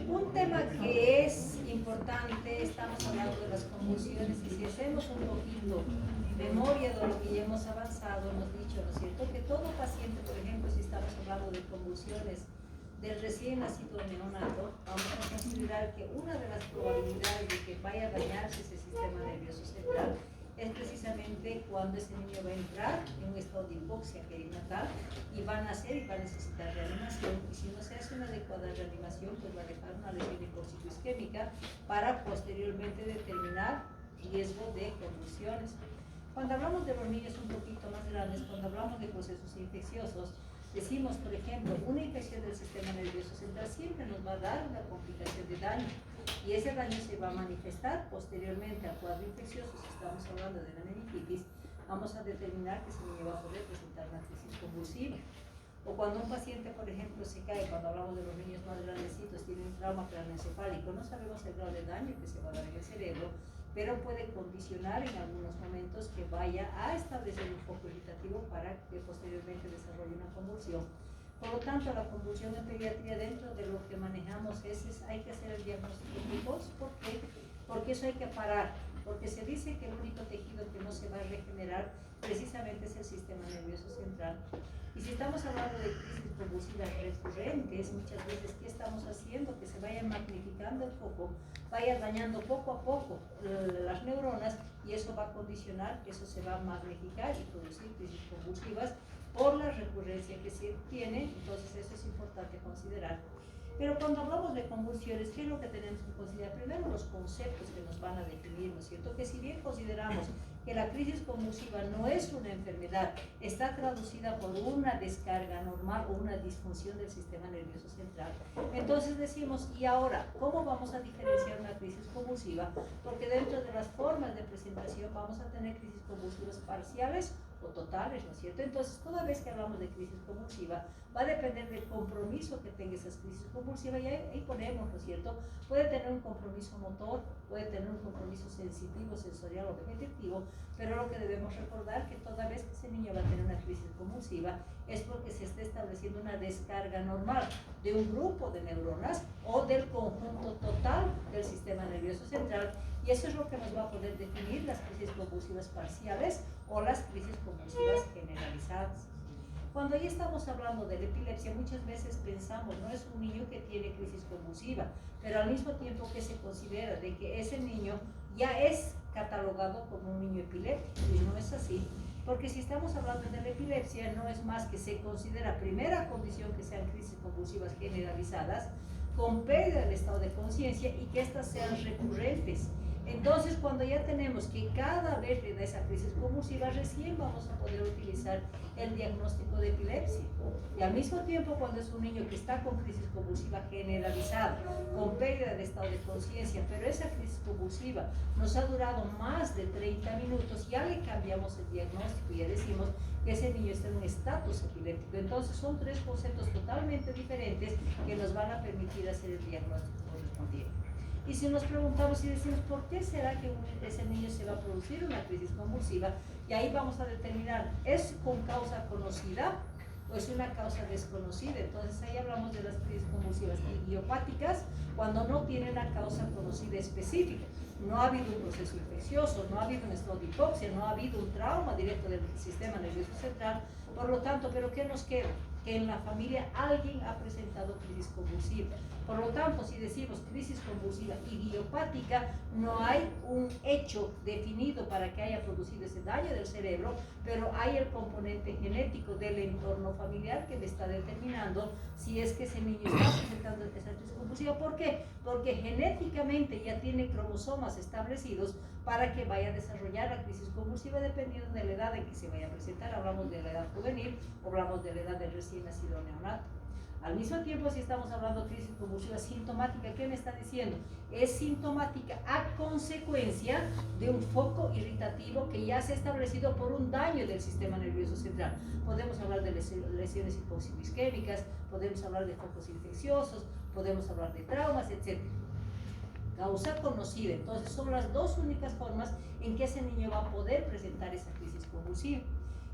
Un tema que es importante, estamos hablando de las convulsiones, y si hacemos un poquito memoria de lo que ya hemos avanzado, hemos dicho, ¿no es cierto?, que todo paciente, por ejemplo, si estamos hablando de convulsiones del recién nacido neonato, vamos a considerar que una de las probabilidades de que vaya a dañarse ese sistema nervioso central es precisamente cuando ese niño va a entrar en un estado de hipoxia perinatal y va a nacer y va a necesitar reanimación, y si no se hace una adecuada reanimación, pues va a dejar una lesión hipóxico-isquémica para posteriormente determinar riesgo de convulsiones. Cuando hablamos de los niños un poquito más grandes, cuando hablamos de procesos infecciosos, decimos, por ejemplo, una infección del sistema nervioso central siempre nos va a dar una complicación de daño, y ese daño se va a manifestar posteriormente al cuadro infeccioso. Si estamos hablando de la meningitis, vamos a determinar que ese niño va a poder presentar una crisis convulsiva. O cuando un paciente, por ejemplo, se cae, cuando hablamos de los niños más grandecitos, tiene un trauma craneoencefálico, no sabemos el grado de daño que se va a dar en el cerebro, pero puede condicionar en algunos momentos que vaya a establecer un foco irritativo para que posteriormente desarrolle una convulsión. Por lo tanto, la convulsión en pediatría, dentro de lo que manejamos, hay que hacer el diagnóstico precoz. ¿Por qué? Porque eso hay que parar, porque se dice que el único tejido que no se va a regenerar precisamente es el sistema nervioso central. Y si estamos hablando de crisis convulsivas recurrentes, muchas veces, ¿qué estamos haciendo? Que se vaya magnificando el foco, vaya dañando poco a poco las neuronas, y eso va a condicionar que eso se va a magnificar y producir crisis convulsivas por la recurrencia que se tiene. Entonces eso es importante considerar. Pero cuando hablamos de convulsiones, ¿qué es lo que tenemos que considerar? Primero, los conceptos que nos van a definir, ¿no es cierto? Que si bien consideramos que la crisis convulsiva no es una enfermedad, está traducida por una descarga normal o una disfunción del sistema nervioso central, entonces decimos, ¿y ahora cómo vamos a diferenciar una crisis convulsiva? Porque dentro de las formas de presentación vamos a tener crisis convulsivas parciales o totales, ¿no es cierto? Entonces, toda vez que hablamos de crisis convulsiva, va a depender del compromiso que tenga esas crisis convulsivas, y ahí ponemos, ¿no es cierto? Puede tener un compromiso motor, puede tener un compromiso sensitivo, sensorial o vegetativo, pero lo que debemos recordar que toda vez que ese niño va a tener una crisis convulsiva es porque se está estableciendo una descarga normal de un grupo de neuronas o del conjunto total del sistema nervioso central, y eso es lo que nos va a poder definir las crisis convulsivas parciales o las crisis convulsivas generalizadas. Cuando ya estamos hablando de la epilepsia, muchas veces pensamos, no es un niño que tiene crisis convulsiva, pero al mismo tiempo que se considera de que ese niño ya es catalogado como un niño epiléptico, y no es así. Porque si estamos hablando de la epilepsia, no es más que se considera primera condición que sean crisis convulsivas generalizadas, con pérdida del estado de conciencia y que éstas sean recurrentes. Entonces, cuando ya tenemos que cada vez le da esa crisis convulsiva, recién vamos a poder utilizar el diagnóstico de epilepsia. Y al mismo tiempo, cuando es un niño que está con crisis convulsiva generalizada, con pérdida de estado de conciencia, pero esa crisis convulsiva nos ha durado más de 30 minutos, ya le cambiamos el diagnóstico y ya decimos que ese niño está en un estatus epiléptico. Entonces, son tres conceptos totalmente diferentes que nos van a permitir hacer el diagnóstico correspondiente. Y si nos preguntamos y decimos, ¿por qué será que ese niño se va a producir una crisis convulsiva? Y ahí vamos a determinar, ¿es con causa conocida o es una causa desconocida? Entonces ahí hablamos de las crisis convulsivas idiopáticas, cuando no tienen una causa conocida específica. No ha habido un proceso infeccioso, no ha habido un estado de hipoxia, no ha habido un trauma directo del sistema nervioso central. Por lo tanto, ¿pero qué nos queda? Que en la familia alguien ha presentado crisis convulsiva. Por lo tanto, si decimos crisis convulsiva idiopática, no hay un hecho definido para que haya producido ese daño del cerebro, pero hay el componente genético del entorno familiar que le está determinando si es que ese niño está presentando esa crisis convulsiva. ¿Por qué? Porque genéticamente ya tiene cromosomas establecidos para que vaya a desarrollar la crisis convulsiva dependiendo de la edad en que se vaya a presentar. Hablamos de la edad juvenil, hablamos de la edad del recién nacido neonato. Al mismo tiempo, si estamos hablando de crisis convulsiva sintomática, ¿qué me está diciendo? Es sintomática a consecuencia de un foco irritativo que ya se ha establecido por un daño del sistema nervioso central. Podemos hablar de lesiones hipóxico-isquémicas, podemos hablar de focos infecciosos, podemos hablar de traumas, etc. Causa conocida. Entonces, son las dos únicas formas en que ese niño va a poder presentar esa crisis convulsiva.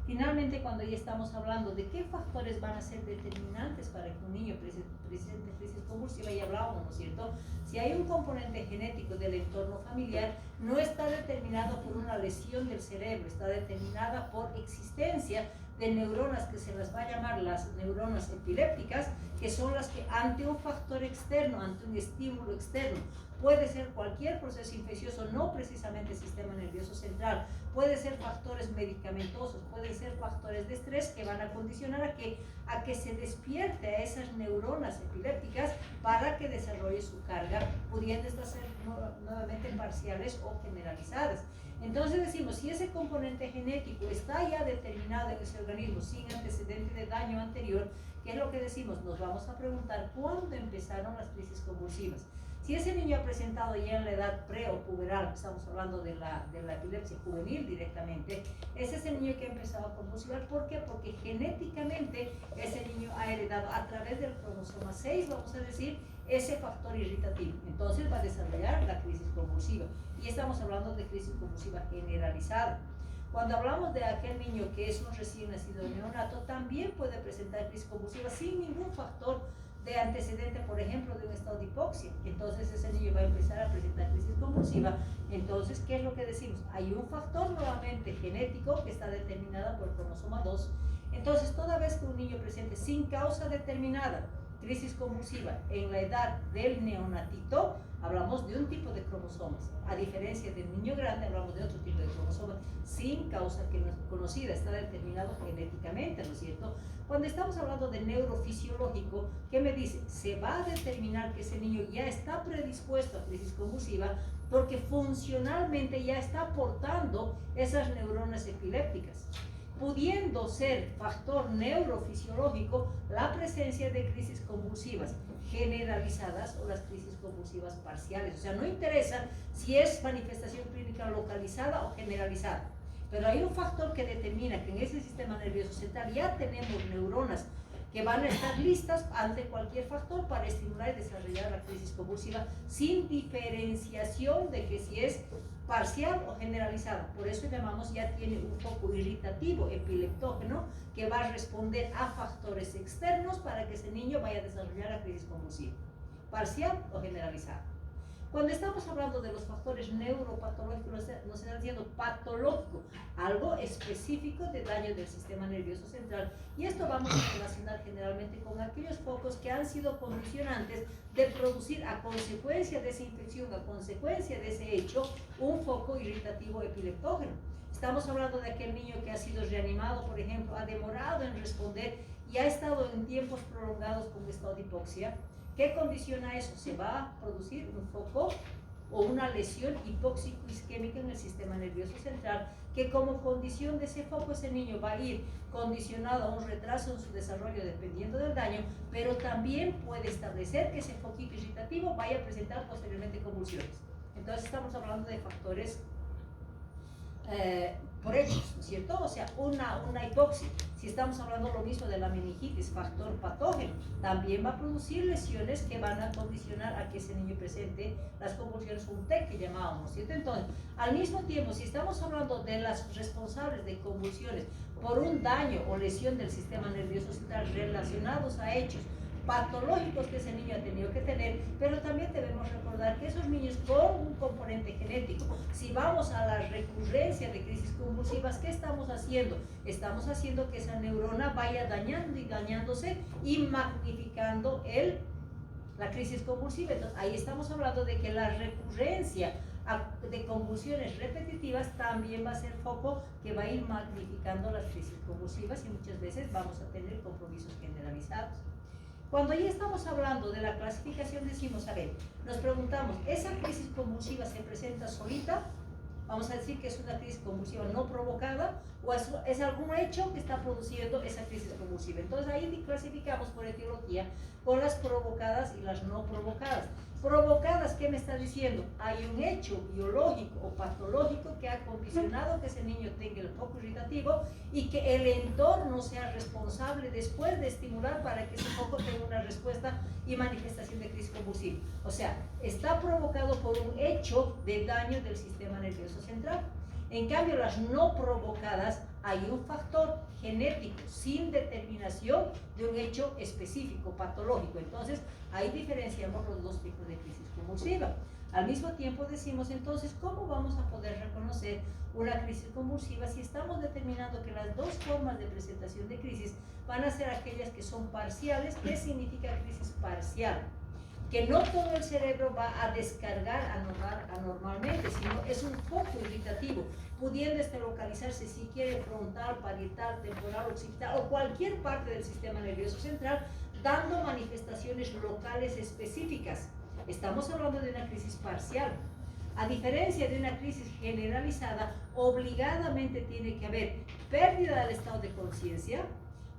Finalmente, cuando ya estamos hablando de qué factores van a ser determinantes para que un niño presente crisis convulsiva, ya hablábamos, ¿no es cierto? Si hay un componente genético del entorno familiar, no está determinado por una lesión del cerebro, está determinada por existencia de neuronas que se las va a llamar las neuronas epilépticas, que son las que ante un factor externo, ante un estímulo externo, puede ser cualquier proceso infeccioso, no precisamente el sistema nervioso central, puede ser factores medicamentosos, pueden ser factores de estrés que van a condicionar a que se despierte a esas neuronas epilépticas para que desarrolle su carga, pudiendo estas ser nuevamente parciales o generalizadas. Entonces decimos, si ese componente genético está ya determinado en ese organismo sin antecedente de daño anterior, ¿qué es lo que decimos? Nos vamos a preguntar cuándo empezaron las crisis convulsivas. Si ese niño ha presentado ya en la edad pre o puberal, estamos hablando de la epilepsia juvenil directamente, ese es el niño que ha empezado a convulsionar. ¿Por qué? Porque genéticamente ese niño ha heredado a través del cromosoma 6, vamos a decir, ese factor irritativo. Entonces va a desarrollar la crisis convulsiva. Y estamos hablando de crisis convulsiva generalizada. Cuando hablamos de aquel niño que es un recién nacido neonato, también puede presentar crisis convulsiva sin ningún factor de antecedente, por ejemplo, de un estado de hipoxia. Entonces ese niño va a empezar a presentar crisis convulsiva. Entonces, ¿qué es lo que decimos? Hay un factor nuevamente genético que está determinado por el cromosoma 2. Entonces, toda vez que un niño presente sin causa determinada crisis convulsiva en la edad del neonatito, hablamos de un tipo de cromosomas. A diferencia del niño grande, hablamos de otro tipo de cromosomas sin causa que no es conocida, está determinado genéticamente, ¿no es cierto? Cuando estamos hablando de neurofisiológico, ¿qué me dice? Se va a determinar que ese niño ya está predispuesto a crisis convulsiva porque funcionalmente ya está aportando esas neuronas epilépticas, pudiendo ser factor neurofisiológico la presencia de crisis convulsivas generalizadas o las crisis convulsivas parciales. O sea, no interesa si es manifestación clínica localizada o generalizada, pero hay un factor que determina que en ese sistema nervioso central ya tenemos neuronas que van a estar listas ante cualquier factor para estimular y desarrollar la crisis convulsiva sin diferenciación de que si es parcial o generalizada. Por eso llamamos, ya tiene un foco irritativo, epileptógeno, que va a responder a factores externos para que ese niño vaya a desarrollar la crisis convulsiva, parcial o generalizada. Cuando estamos hablando de los factores neuropatológicos, nos están diciendo patológico, algo específico de daño del sistema nervioso central. Y esto vamos a relacionar generalmente con aquellos focos que han sido condicionantes de producir a consecuencia de esa infección, a consecuencia de ese hecho, un foco irritativo epileptógeno. Estamos hablando de aquel niño que ha sido reanimado, por ejemplo, ha demorado en responder y ha estado en tiempos prolongados con estado de hipoxia. ¿Qué condiciona eso? Se va a producir un foco o una lesión hipóxico-isquémica en el sistema nervioso central, que como condición de ese foco ese niño va a ir condicionado a un retraso en su desarrollo dependiendo del daño, pero también puede establecer que ese foquito irritativo vaya a presentar posteriormente convulsiones. Entonces estamos hablando de factores por hechos, ¿no es cierto? O sea, una hipoxia. Si estamos hablando lo mismo de la meningitis, factor patógeno, también va a producir lesiones que van a condicionar a que ese niño presente las convulsiones, un TEC que llamábamos, ¿cierto? Entonces, al mismo tiempo, si estamos hablando de las responsables de convulsiones por un daño o lesión del sistema nervioso central relacionados a hechos patológicos que ese niño ha tenido que tener, pero también debemos recordar que esos niños con un componente genético, si vamos a la recurrencia de crisis convulsivas, ¿qué estamos haciendo? Estamos haciendo que esa neurona vaya dañando y dañándose y magnificando la crisis convulsiva. Entonces, ahí estamos hablando de que la recurrencia de convulsiones repetitivas también va a ser foco que va a ir magnificando las crisis convulsivas y muchas veces vamos a tener compromisos generalizados. Cuando ya estamos hablando de la clasificación, decimos, a ver, nos preguntamos, ¿esa crisis convulsiva se presenta solita? Vamos a decir que es una crisis convulsiva no provocada, o es algún hecho que está produciendo esa crisis convulsiva. Entonces ahí clasificamos por etiología con las provocadas y las no provocadas. Provocadas, ¿qué me está diciendo? Hay un hecho biológico o patológico que ha condicionado que ese niño tenga el foco irritativo y que el entorno sea responsable después de estimular para que ese foco tenga una respuesta y manifestación de crisis convulsiva. O sea, está provocado por un hecho de daño del sistema nervioso central. En cambio, las no provocadas hay un factor genético sin determinación de un hecho específico, patológico. Entonces, ahí diferenciamos los dos tipos de crisis convulsiva. Al mismo tiempo decimos entonces, ¿cómo vamos a poder reconocer una crisis convulsiva si estamos determinando que las dos formas de presentación de crisis van a ser aquellas que son parciales? ¿Qué significa crisis parcial? Que no todo el cerebro va a descargar anormalmente, sino es un foco irritativo, pudiendo localizarse si quiere frontal, parietal, temporal, occipital o cualquier parte del sistema nervioso central, dando manifestaciones locales específicas. Estamos hablando de una crisis parcial. A diferencia de una crisis generalizada, obligadamente tiene que haber pérdida del estado de conciencia,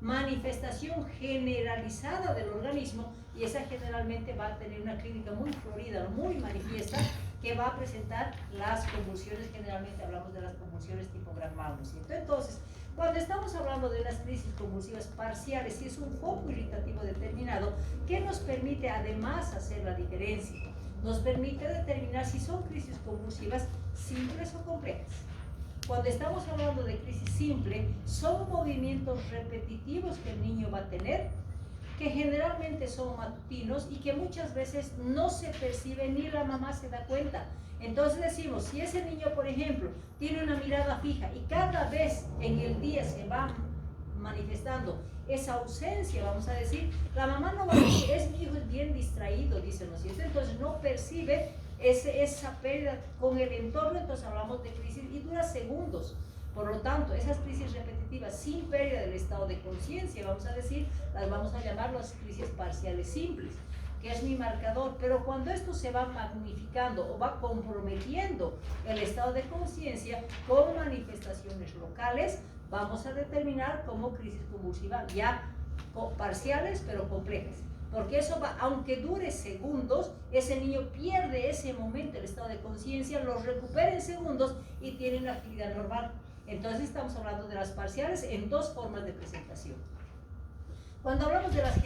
manifestación generalizada del organismo, y esa generalmente va a tener una clínica muy florida, muy manifiesta, que va a presentar las convulsiones. Generalmente hablamos de las convulsiones tipo Gran Mal, ¿no es cierto? Entonces, cuando estamos hablando de unas crisis convulsivas parciales, si es un foco irritativo determinado, ¿qué nos permite además hacer la diferencia? Nos permite determinar si son crisis convulsivas simples o complejas. Cuando estamos hablando de crisis simple, son movimientos repetitivos que el niño va a tener, que generalmente son matutinos y que muchas veces no se percibe ni la mamá se da cuenta. Entonces decimos, si ese niño, por ejemplo, tiene una mirada fija y cada vez en el día se va manifestando esa ausencia, vamos a decir, la mamá no va a decir, mi hijo es bien distraído, dice, ¿no es cierto? Entonces no percibe esa pérdida con el entorno. Entonces hablamos de crisis y dura segundos. Por lo tanto, esas crisis repetitivas sin pérdida del estado de conciencia, vamos a decir, las vamos a llamar las crisis parciales simples, que es mi marcador. Pero cuando esto se va magnificando o va comprometiendo el estado de conciencia con manifestaciones locales, vamos a determinar como crisis convulsiva ya parciales pero complejas. Porque eso va, aunque dure segundos, ese niño pierde ese momento, el estado de conciencia, lo recupera en segundos y tiene una actividad normal. Entonces estamos hablando de las parciales en dos formas de presentación. Cuando hablamos de las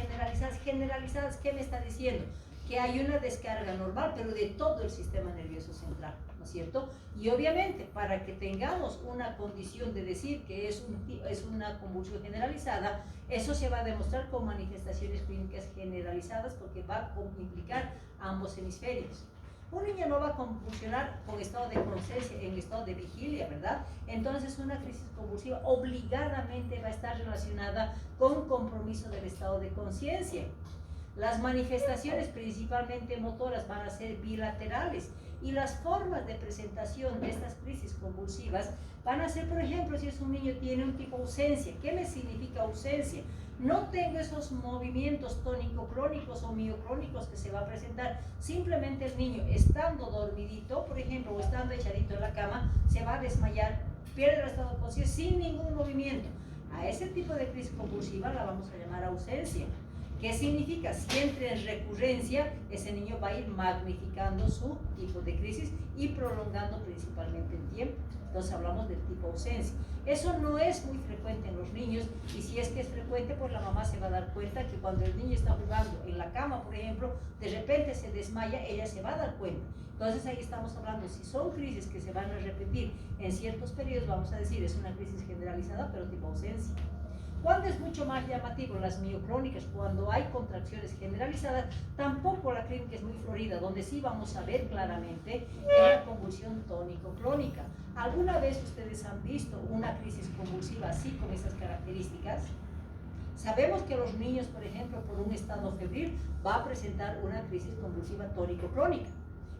generalizadas, ¿qué me está diciendo? Que hay una descarga normal, pero de todo el sistema nervioso central, ¿no es cierto? Y obviamente, para que tengamos una condición de decir que es una convulsión generalizada, eso se va a demostrar con manifestaciones clínicas generalizadas, porque va a implicar ambos hemisferios. Un niño no va a convulsionar con estado de conciencia, en estado de vigilia, ¿verdad? Entonces una crisis convulsiva obligadamente va a estar relacionada con compromiso del estado de conciencia. Las manifestaciones principalmente motoras van a ser bilaterales y las formas de presentación de estas crisis convulsivas van a ser, por ejemplo, si es un niño tiene un tipo ausencia. ¿Qué me significa ausencia? No tengo esos movimientos tónico-clónicos o mioclónicos que se va a presentar. Simplemente el niño, estando dormidito, por ejemplo, o estando echadito en la cama, se va a desmayar, pierde el estado de conciencia sin ningún movimiento. A ese tipo de crisis convulsiva la vamos a llamar ausencia. ¿Qué significa? Si entra en recurrencia, ese niño va a ir magnificando su tipo de crisis y prolongando principalmente el tiempo. Entonces hablamos del tipo ausencia. Eso no es muy frecuente en los niños, y si es que es frecuente, pues la mamá se va a dar cuenta que cuando el niño está jugando en la cama, por ejemplo, de repente se desmaya, ella se va a dar cuenta. Entonces ahí estamos hablando, si son crisis que se van a repetir en ciertos periodos, vamos a decir, es una crisis generalizada, pero tipo ausencia. Cuando es mucho más llamativo, las mioclónicas, cuando hay contracciones generalizadas, tampoco la clínica es muy florida, donde sí vamos a ver claramente la convulsión tónico-clónica. ¿Alguna vez ustedes han visto una crisis convulsiva así, con esas características? Sabemos que los niños, por ejemplo, por un estado febril, va a presentar una crisis convulsiva tónico-clónica.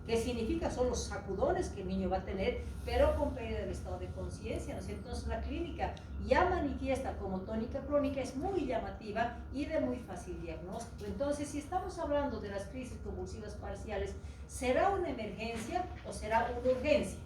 ¿Qué significa? Son los sacudones que el niño va a tener, pero con pérdida del estado de conciencia, ¿no es cierto? Entonces la clínica ya manifiesta como tónica clónica, es muy llamativa y de muy fácil diagnóstico. Entonces, si estamos hablando de las crisis convulsivas parciales, ¿será una emergencia o será una urgencia?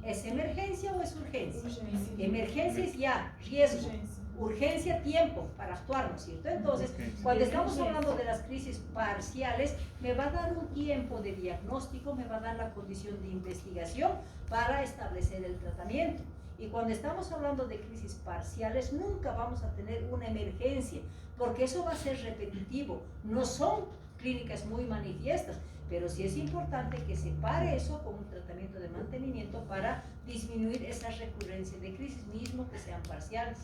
¿Es emergencia o es urgencia? Emergencia es ya, riesgo. Urgencia, tiempo para actuar, ¿no es cierto? Entonces, cuando estamos hablando de las crisis parciales, me va a dar un tiempo de diagnóstico, me va a dar la condición de investigación para establecer el tratamiento. Y cuando estamos hablando de crisis parciales, nunca vamos a tener una emergencia, porque eso va a ser repetitivo. No son clínicas muy manifiestas, pero sí es importante que se pare eso con un tratamiento de mantenimiento para disminuir esas recurrencias de crisis, mismo que sean parciales.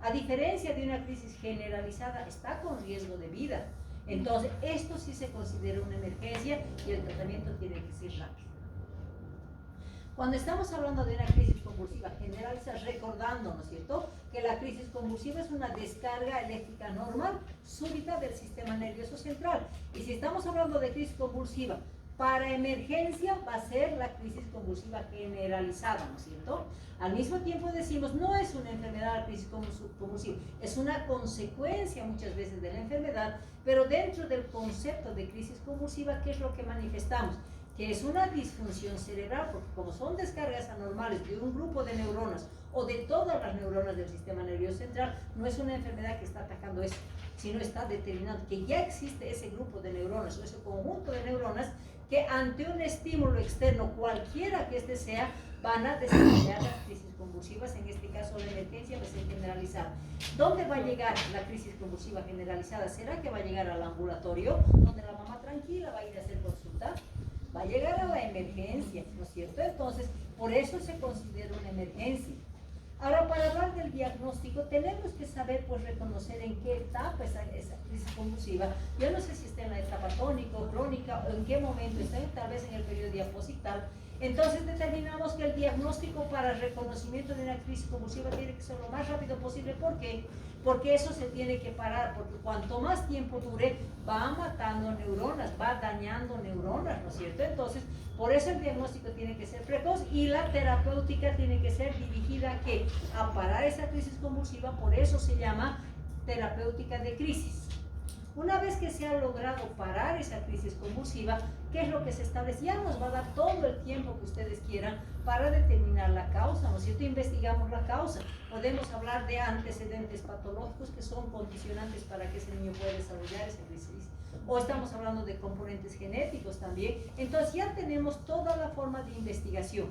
A diferencia de una crisis generalizada, está con riesgo de vida. Entonces, esto sí se considera una emergencia y el tratamiento tiene que ser rápido. Cuando estamos hablando de una crisis convulsiva generalizada, recordando, ¿no es cierto?, que la crisis convulsiva es una descarga eléctrica normal, súbita del sistema nervioso central. Y si estamos hablando de crisis convulsiva para emergencia, va a ser la crisis convulsiva generalizada, ¿no es cierto? Al mismo tiempo decimos, no es una enfermedad la crisis convulsiva, es una consecuencia muchas veces de la enfermedad, pero dentro del concepto de crisis convulsiva, ¿qué es lo que manifestamos? Que es una disfunción cerebral, porque como son descargas anormales de un grupo de neuronas o de todas las neuronas del sistema nervioso central, no es una enfermedad que está atacando eso, sino está determinando que ya existe ese grupo de neuronas o ese conjunto de neuronas que ante un estímulo externo, cualquiera que este sea, van a desarrollar las crisis convulsivas, en este caso la emergencia va a ser generalizada. ¿Dónde va a llegar la crisis convulsiva generalizada? ¿Será que va a llegar al ambulatorio, donde la mamá tranquila va a ir a hacer consulta? Va a llegar a la emergencia, ¿no es cierto? Entonces, por eso se considera una emergencia. Ahora, para hablar del diagnóstico, tenemos que saber, pues, reconocer en qué etapa esa crisis convulsiva. Yo no sé si está en la etapa tónico, crónica, o en qué momento está, tal vez en el periodo diaposital. Entonces, determinamos que el diagnóstico para el reconocimiento de una crisis convulsiva tiene que ser lo más rápido posible. ¿Por qué? Porque eso se tiene que parar, porque cuanto más tiempo dure, va matando neuronas, va dañando neuronas, ¿no es cierto? Entonces, por eso el diagnóstico tiene que ser precoz y la terapéutica tiene que ser dirigida a parar esa crisis convulsiva, por eso se llama terapéutica de crisis. Una vez que se ha logrado parar esa crisis convulsiva, ¿qué es lo que se establece? Ya nos va a dar todo el tiempo que ustedes quieran para determinar la causa, ¿no es cierto? Investigamos la causa. Podemos hablar de antecedentes patológicos que son condicionantes para que ese niño pueda desarrollar esa crisis. O estamos hablando de componentes genéticos también. Entonces ya tenemos toda la forma de investigación.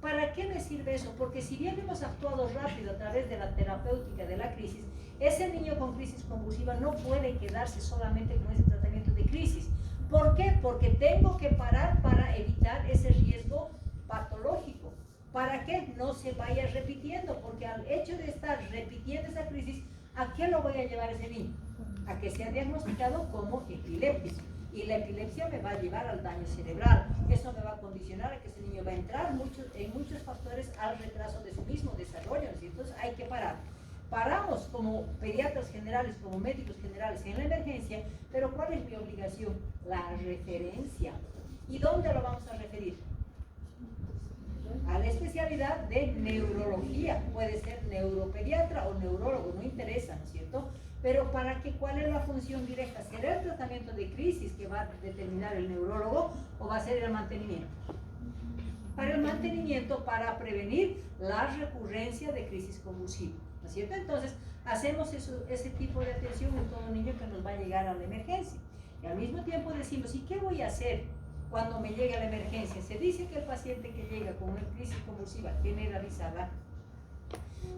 ¿Para qué me sirve eso? Porque si bien hemos actuado rápido a través de la terapéutica de la crisis, ese niño con crisis convulsiva no puede quedarse solamente con ese tratamiento de crisis. ¿Por qué? Porque tengo que parar para evitar ese riesgo patológico. ¿Para que no se vaya repitiendo? Porque al hecho de estar repitiendo esa crisis, ¿a qué lo voy a llevar ese niño? A que sea diagnosticado como epiléptico. Y la epilepsia me va a llevar al daño cerebral. Eso me va a condicionar a que ese niño va a entrar en muchos factores al retraso de su mismo desarrollo. Entonces hay que parar. Paramos como pediatras generales, como médicos generales en la emergencia, pero ¿cuál es mi obligación? La referencia. ¿Y dónde lo vamos a referir? A la especialidad de neurología. Puede ser neuropediatra o neurólogo, no interesa, ¿no es cierto? Pero ¿para qué? ¿Cuál es la función directa? ¿Será el tratamiento de crisis que va a determinar el neurólogo o va a ser el mantenimiento? Para el mantenimiento, para prevenir la recurrencia de crisis convulsiva, ¿no es cierto? Entonces, hacemos ese tipo de atención en todo niño que nos va a llegar a la emergencia. Y al mismo tiempo decimos, ¿y qué voy a hacer cuando me llegue a la emergencia? Se dice que el paciente que llega con una crisis convulsiva generalizada,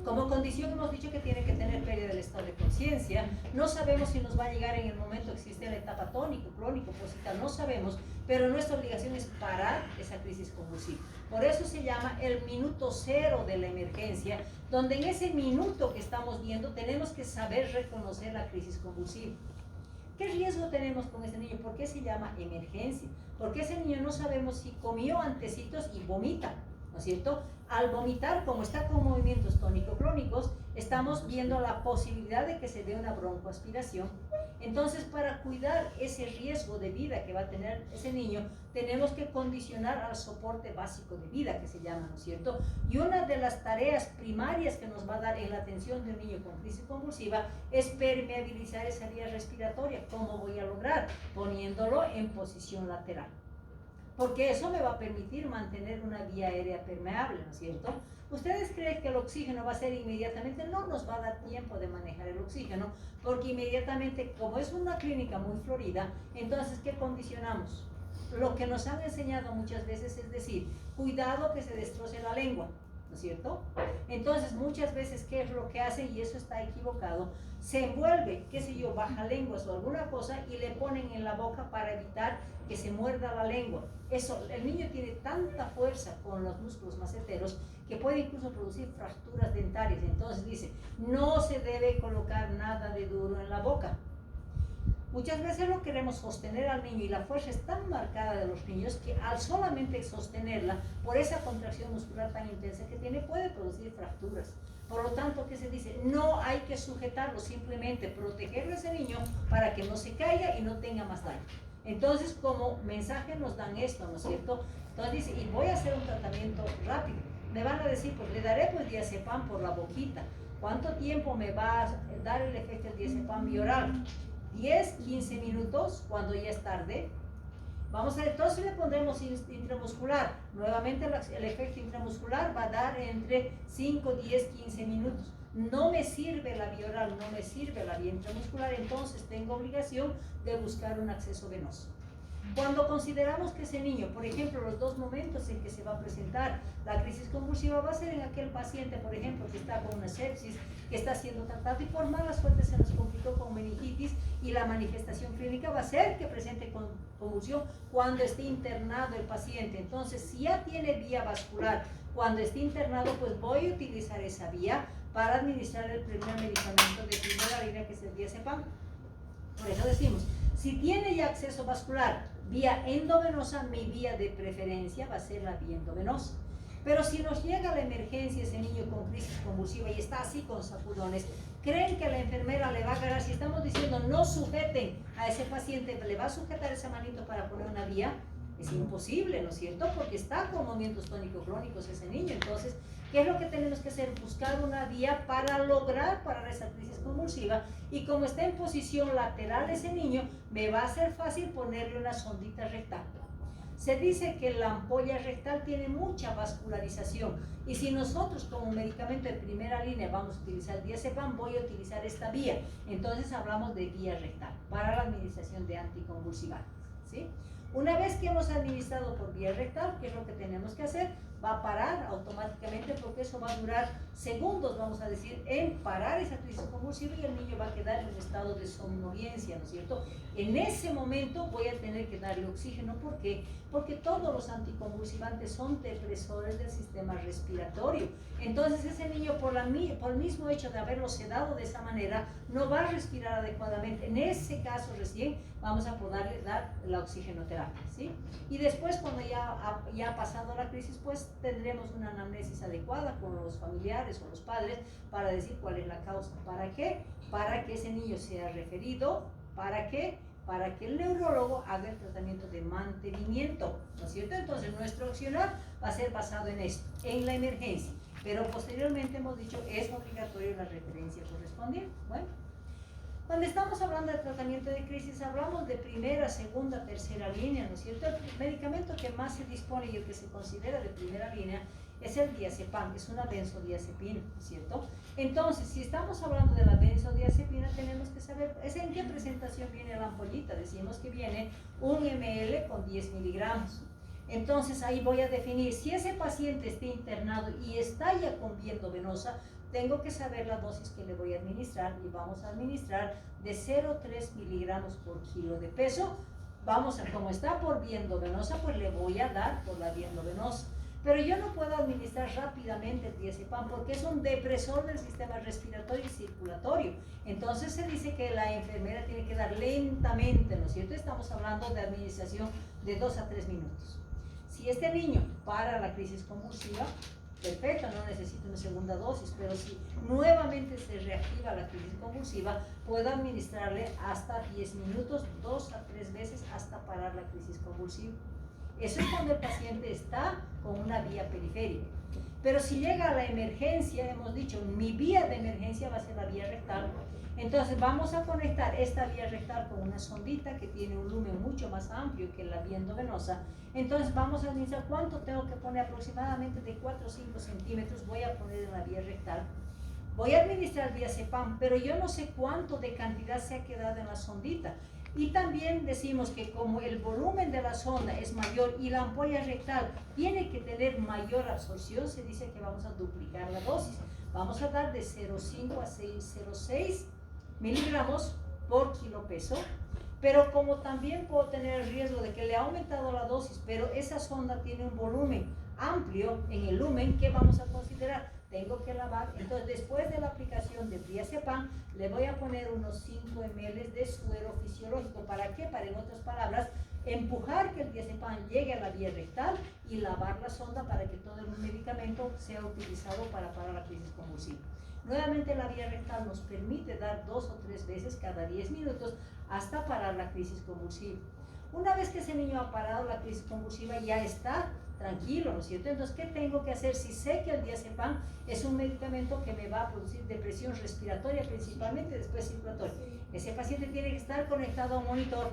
como condición hemos dicho que tiene que tener pérdida del estado de conciencia. No sabemos si nos va a llegar en el momento que existe la etapa tónico, crónico, posital, no sabemos, pero nuestra obligación es parar esa crisis convulsiva. Por eso se llama el minuto cero de la emergencia, donde en ese minuto que estamos viendo tenemos que saber reconocer la crisis convulsiva. ¿Qué riesgo tenemos con ese niño? ¿Por qué se llama emergencia? Porque ese niño no sabemos si comió antecitos y vomita, ¿no es cierto? Al vomitar, como está con movimientos tónico-clónicos, estamos viendo la posibilidad de que se dé una broncoaspiración. Entonces, para cuidar ese riesgo de vida que va a tener ese niño, tenemos que condicionar al soporte básico de vida, que se llama, ¿no es cierto? Y una de las tareas primarias que nos va a dar en la atención de un niño con crisis convulsiva es permeabilizar esa vía respiratoria. ¿Cómo voy a lograr? Poniéndolo en posición lateral. Porque eso me va a permitir mantener una vía aérea permeable, ¿no es cierto? ¿Ustedes creen que el oxígeno va a ser inmediatamente? No nos va a dar tiempo de manejar el oxígeno, porque inmediatamente, como es una clínica muy florida, entonces, ¿qué condicionamos? Lo que nos han enseñado muchas veces es decir, cuidado que se destroce la lengua. ¿no es cierto? Entonces, muchas veces, ¿qué es lo que hacen? Y eso está equivocado. Se envuelve, qué sé yo, baja lenguas o alguna cosa y le ponen en la boca para evitar que se muerda la lengua. Eso, el niño tiene tanta fuerza con los músculos maceteros que puede incluso producir fracturas dentarias. Entonces dice, no se debe colocar nada de duro en la boca. Muchas veces lo queremos sostener al niño y la fuerza es tan marcada de los niños que al solamente sostenerla, por esa contracción muscular tan intensa que tiene, puede producir fracturas. Por lo tanto, ¿qué se dice? No hay que sujetarlo, simplemente proteger a ese niño para que no se caiga y no tenga más daño. Entonces, como mensaje nos dan esto, ¿no es cierto? Entonces dice, y voy a hacer un tratamiento rápido. Me van a decir, pues le daré pues diazepam por la boquita. ¿Cuánto tiempo me va a dar el efecto del diazepam bioral? 10, 15 minutos cuando ya es tarde. Vamos a ver, entonces le pondremos intramuscular. Nuevamente el efecto intramuscular va a dar entre 5, 10, 15 minutos. No me sirve la bioral, no me sirve la vía intramuscular, entonces tengo obligación de buscar un acceso venoso. Cuando consideramos que ese niño, por ejemplo, los dos momentos en que se va a presentar la crisis convulsiva va a ser en aquel paciente, por ejemplo, que está con una sepsis, que está siendo tratado y por mala suerte se nos complicó con meningitis y la manifestación clínica va a ser que presente convulsión cuando esté internado el paciente. Entonces, si ya tiene vía vascular cuando esté internado, pues voy a utilizar esa vía para administrar el primer medicamento de primera línea, que es el diazepam. Por eso decimos, si tiene ya acceso vascular vía endovenosa, mi vía de preferencia va a ser la vía endovenosa. Pero si nos llega la emergencia ese niño con crisis convulsiva y está así con sacudones, ¿creen que la enfermera le va a agarrar? Si estamos diciendo no sujeten a ese paciente, ¿le va a sujetar esa manito para poner una vía? Es imposible, ¿no es cierto? Porque está con movimientos tónicos crónicos ese niño. Entonces, ¿qué es lo que tenemos que hacer? Buscar una vía para lograr parar esa crisis convulsiva, y como está en posición lateral ese niño, me va a ser fácil ponerle una sondita rectal. Se dice que la ampolla rectal tiene mucha vascularización, y si nosotros como medicamento de primera línea vamos a utilizar diazepam, voy a utilizar esta vía. Entonces hablamos de vía rectal para la administración de anticonvulsivantes, ¿sí? Una vez que hemos administrado por vía rectal, ¿qué es lo que tenemos que hacer? Va a parar automáticamente, porque eso va a durar segundos, vamos a decir, en parar esa crisis convulsiva, y el niño va a quedar en un estado de somnolencia, ¿no es cierto? En ese momento voy a tener que darle oxígeno. ¿Por qué? Porque todos los anticonvulsivantes son depresores del sistema respiratorio. Entonces ese niño, por el mismo hecho de haberlo sedado de esa manera, no va a respirar adecuadamente. En ese caso recién vamos a poderle dar la oxigenoterapia, ¿sí? Y después, cuando ya ha pasado la crisis, pues tendremos una anamnesis adecuada con los familiares o los padres para decir cuál es la causa. ¿Para qué? Para que ese niño sea referido. ¿Para qué? Para que el neurólogo haga el tratamiento de mantenimiento, ¿no es cierto? Entonces, nuestro opcional va a ser basado en esto, en la emergencia. Pero posteriormente hemos dicho, es obligatorio la referencia correspondiente. Bueno, cuando estamos hablando de tratamiento de crisis, hablamos de primera, segunda, tercera línea, ¿no es cierto? El medicamento que más se dispone y el que se considera de primera línea es el diazepam, que es una benzodiazepina, ¿no es cierto? Entonces, si estamos hablando de la benzodiazepina, tenemos que saber en qué presentación viene la ampollita. Decimos que viene 1 ml con 10 miligramos. Entonces, ahí voy a definir, si ese paciente está internado y está ya con vía endovenosa, tengo que saber la dosis que le voy a administrar, y vamos a administrar de 0,3 miligramos por kilo de peso. Vamos a, como está por vía endovenosa, pues le voy a dar por la vía endovenosa. Pero yo no puedo administrar rápidamente el diazepam porque es un depresor del sistema respiratorio y circulatorio. Entonces se dice que la enfermera tiene que dar lentamente, ¿no es cierto? Estamos hablando de administración de 2 a 3 minutos. Si este niño para la crisis convulsiva, perfecto, no necesito una segunda dosis, pero si nuevamente se reactiva la crisis convulsiva, puedo administrarle hasta 10 minutos, 2 a 3 veces hasta parar la crisis convulsiva. Eso es cuando el paciente está con una vía periférica. Pero si llega a la emergencia, hemos dicho, mi vía de emergencia va a ser la vía rectal. Entonces vamos a conectar esta vía rectal con una sondita que tiene un lumen mucho más amplio que la vía endovenosa. Entonces vamos a administrar, ¿cuánto tengo que poner? Aproximadamente de 4 o 5 centímetros voy a poner en la vía rectal. Voy a administrar diazepam, pero yo no sé cuánto de cantidad se ha quedado en la sondita. Y también decimos que como el volumen de la sonda es mayor y la ampolla rectal tiene que tener mayor absorción, se dice que vamos a duplicar la dosis. Vamos a dar de 0,5 a 6,06 miligramos por kilo peso. Pero como también puedo tener el riesgo de que le ha aumentado la dosis, pero esa sonda tiene un volumen amplio en el lumen, ¿qué vamos a considerar? Tengo que lavar. Entonces, después de la aplicación del diazepam, le voy a poner unos 5 ml de suero fisiológico. ¿Para qué? Para, en otras palabras, empujar que el diazepam llegue a la vía rectal y lavar la sonda para que todo el medicamento sea utilizado para parar la crisis convulsiva. Nuevamente, la vía rectal nos permite dar 2 o 3 veces cada 10 minutos hasta parar la crisis convulsiva. Una vez que ese niño ha parado la crisis convulsiva, ya está tranquilo, ¿no es cierto? Entonces, ¿qué tengo que hacer? Si sé que el diazepam es un medicamento que me va a producir depresión respiratoria, principalmente después circulatoria, ese paciente tiene que estar conectado a un monitor,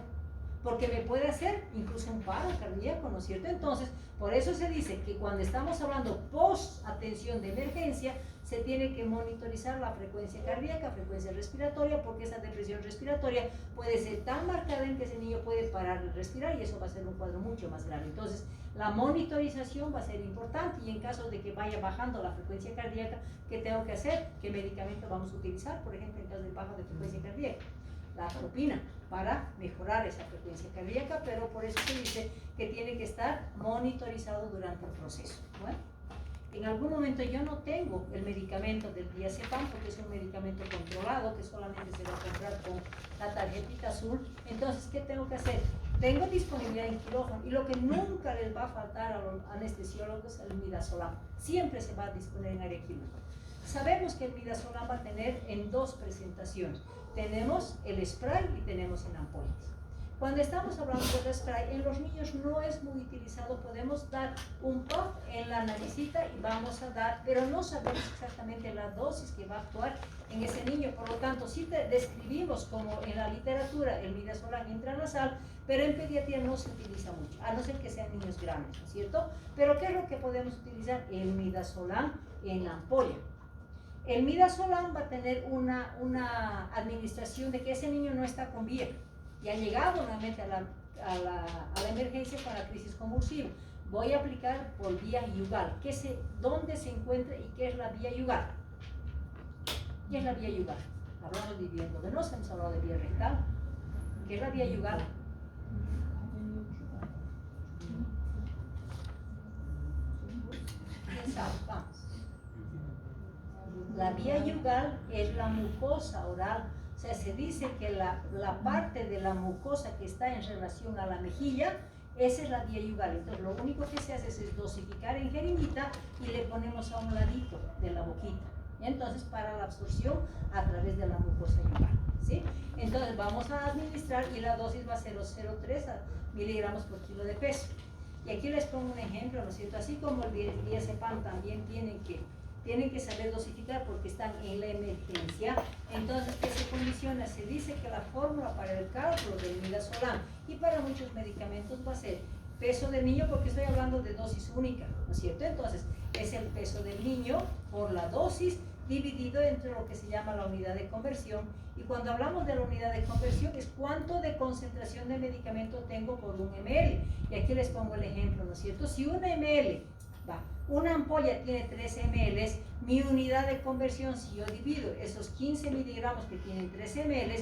porque me puede hacer incluso un paro cardíaco, ¿no es cierto? Entonces, por eso se dice que cuando estamos hablando post-atención de emergencia, se tiene que monitorizar la frecuencia cardíaca, frecuencia respiratoria, porque esa depresión respiratoria puede ser tan marcada en que ese niño puede parar de respirar y eso va a ser un cuadro mucho más grave. Entonces, la monitorización va a ser importante y en caso de que vaya bajando la frecuencia cardíaca, ¿qué tengo que hacer? ¿Qué medicamento vamos a utilizar? Por ejemplo, en caso de baja de frecuencia cardíaca, la atropina, para mejorar esa frecuencia cardíaca, pero por eso se dice que tiene que estar monitorizado durante el proceso. Bueno, en algún momento yo no tengo el medicamento del diazepam porque es un medicamento controlado que solamente se va a comprar con la tarjetita azul. Entonces, ¿qué tengo que hacer? Tengo disponibilidad en quirófano y lo que nunca les va a faltar a los anestesiólogos es el midazolam. Siempre se va a disponer en área quirúrgica. Sabemos que el midazolam va a tener en 2 presentaciones. Tenemos el spray y tenemos en ampollas. Cuando estamos hablando del spray, en los niños no es muy utilizado. Podemos dar un puff en la naricita y vamos a dar, pero no sabemos exactamente la dosis que va a actuar en ese niño. Por lo tanto, sí describimos como en la literatura el midazolam intranasal, pero en pediatría no se utiliza mucho, a no ser que sean niños grandes, ¿no es cierto? Pero ¿qué es lo que podemos utilizar? El midazolam en la ampolla. El midazolam va a tener una administración de que ese niño no está con vía y ha llegado nuevamente a la emergencia con la crisis convulsiva. Voy a aplicar por vía yugal. ¿Dónde se encuentra y qué es la vía yugal? ¿Qué es la vía yugal? Hablamos de vía endovenosa, hemos hablado de vía rectal. ¿Qué es la vía yugal? ¿Quién sabe? Vamos. La vía yugal es la mucosa oral. O sea, se dice que la parte de la mucosa que está en relación a la mejilla, esa es la vía yugal. Entonces, lo único que se hace es dosificar en jeringuita y le ponemos a un ladito de la boquita. Entonces, para la absorción a través de la mucosa yugal, ¿sí? Entonces, vamos a administrar y la dosis va a ser 0,03 miligramos por kilo de peso. Y aquí les pongo un ejemplo, ¿no es cierto? Así como el diazepam también tienen que saber dosificar porque están en la emergencia. Entonces, ¿qué se condiciona? Se dice que la fórmula para el cálculo del midazolam y para muchos medicamentos va a ser peso del niño, porque estoy hablando de dosis única, ¿no es cierto? Entonces, es el peso del niño por la dosis dividido entre lo que se llama la unidad de conversión. Y cuando hablamos de la unidad de conversión es cuánto de concentración de medicamento tengo por 1 ml. Y aquí les pongo el ejemplo, ¿no es cierto? Si 1 ml una ampolla tiene 3 ml, mi unidad de conversión, si yo divido esos 15 miligramos que tienen 3 ml,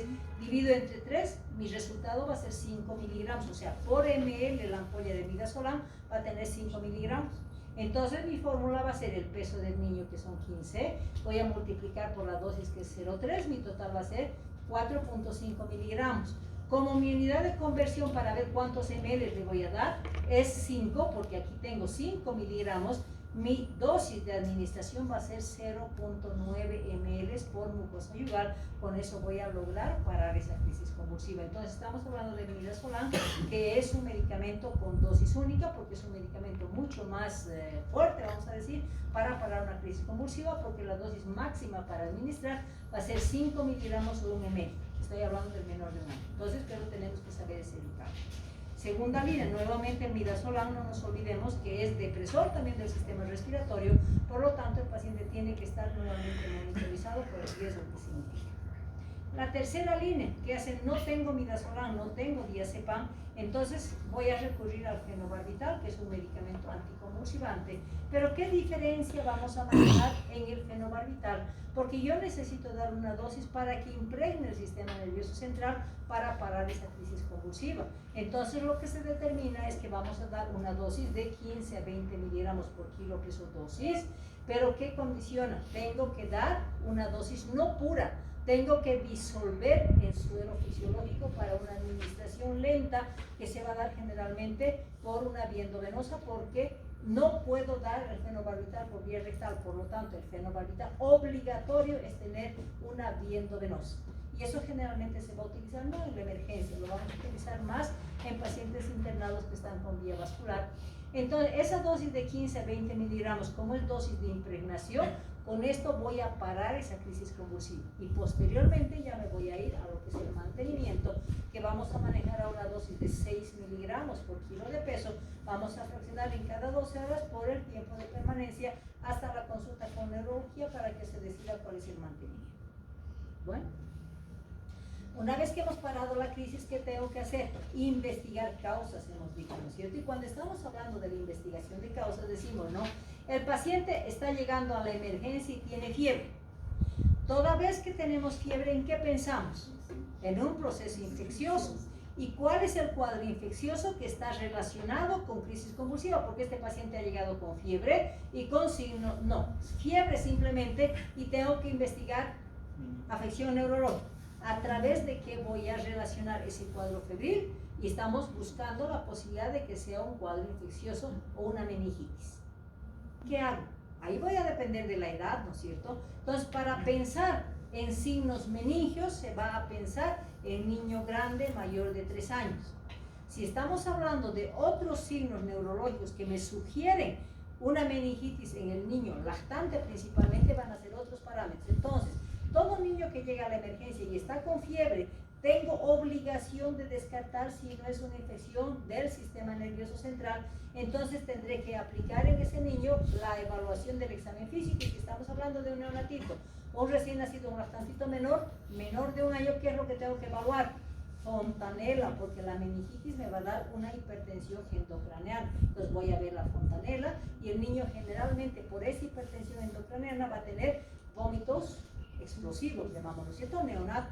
divido entre 3, mi resultado va a ser 5 miligramos. O sea, por ml la ampolla de midazolam va a tener 5 miligramos. Entonces mi fórmula va a ser el peso del niño, que son 15, voy a multiplicar por la dosis, que es 0,3, mi total va a ser 4.5 miligramos. Como mi unidad de conversión para ver cuántos ml le voy a dar es 5, porque aquí tengo 5 miligramos, mi dosis de administración va a ser 0.9 ml por mucosa yugal. Con eso voy a lograr parar esa crisis convulsiva. Entonces estamos hablando de midazolam, que es un medicamento con dosis única, porque es un medicamento mucho más fuerte, vamos a decir, para parar una crisis convulsiva, porque la dosis máxima para administrar va a ser 5 miligramos o 1 ml. Estoy hablando del menor de 1 año. Entonces, pero tenemos que saber ese indicador. Segunda línea, nuevamente el midazolam, no nos olvidemos que es depresor también del sistema respiratorio, por lo tanto el paciente tiene que estar nuevamente monitorizado por el riesgo que significa. La tercera línea, que hacen no tengo midazolam, no tengo diazepam, entonces voy a recurrir al fenobarbital, que es un medicamento anticonvulsivante. Pero ¿qué diferencia vamos a manejar en el fenobarbital? Porque yo necesito dar una dosis para que impregne el sistema nervioso central para parar esa crisis convulsiva. Entonces lo que se determina es que vamos a dar una dosis de 15 a 20 miligramos por kilo, que es dosis. Pero ¿qué condiciona? Tengo que dar una dosis no pura, tengo que disolver el suero fisiológico para una administración lenta que se va a dar generalmente por una vía endovenosa, porque no puedo dar el fenobarbital por vía rectal. Por lo tanto, el fenobarbital obligatorio es tener una vía endovenosa. Y eso generalmente se va a utilizar no en la emergencia, lo vamos a utilizar más en pacientes internados que están con vía vascular. Entonces, esa dosis de 15 a 20 miligramos, como es dosis de impregnación, con esto voy a parar esa crisis convulsiva. Y posteriormente ya me voy a ir a lo que es el mantenimiento, que vamos a manejar a una dosis de 6 miligramos por kilo de peso. Vamos a fraccionar en cada 12 horas por el tiempo de permanencia hasta la consulta con neurología para que se decida cuál es el mantenimiento. Bueno. Una vez que hemos parado la crisis, ¿qué tengo que hacer? Investigar causas, hemos dicho, ¿no es cierto? Y cuando estamos hablando de la investigación de causas, decimos, ¿no? El paciente está llegando a la emergencia y tiene fiebre. Toda vez que tenemos fiebre, ¿en qué pensamos? En un proceso infeccioso. ¿Y cuál es el cuadro infeccioso que está relacionado con crisis convulsiva? Porque este paciente ha llegado con fiebre y con signos, no, fiebre simplemente, y tengo que investigar afección neurológica. ¿A través de qué voy a relacionar ese cuadro febril? Y estamos buscando la posibilidad de que sea un cuadro infeccioso o una meningitis. ¿Qué hago? Ahí voy a depender de la edad, ¿no es cierto? Entonces, para pensar en signos meningios, se va a pensar en niño grande mayor de 3 años. Si estamos hablando de otros signos neurológicos que me sugieren una meningitis en el niño lactante, principalmente van a ser otros parámetros. Entonces, todo niño que llega a la emergencia y está con fiebre, tengo obligación de descartar si no es una infección del sistema nervioso central. Entonces tendré que aplicar en ese niño la evaluación del examen físico. Y si estamos hablando de un neonatito, un recién nacido, un lactantito menor de 1 año, ¿qué es lo que tengo que evaluar? Fontanela, porque la meningitis me va a dar una hipertensión endocraneal. Entonces voy a ver la fontanela, y el niño generalmente por esa hipertensión endocraneana va a tener vómitos explosivos, llamamos, ¿no es cierto? Neonato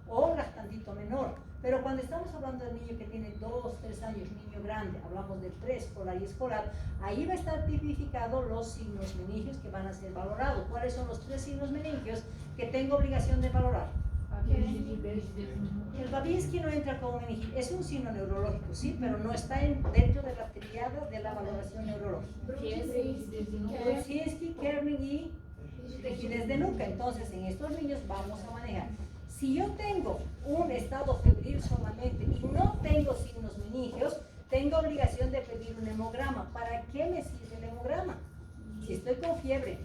o lactantito menor. Pero cuando estamos hablando del niño que tiene 2, 3 años, niño grande, hablamos de preescolar y escolar, ahí va a estar tipificado los signos meningios que van a ser valorados. ¿Cuáles son los 3 signos meningios que tengo obligación de valorar? El Babinski no entra como meningitis, es un signo neurológico, sí, pero no está dentro de la triada de la valoración neurológica. Brudzinski, Kerning y rigidez de nuca. Entonces, en estos niños vamos a manejar. Si yo tengo un estado febril solamente y no tengo signos meningios, tengo obligación de pedir un hemograma. ¿Para qué me sirve el hemograma? Si estoy con fiebre,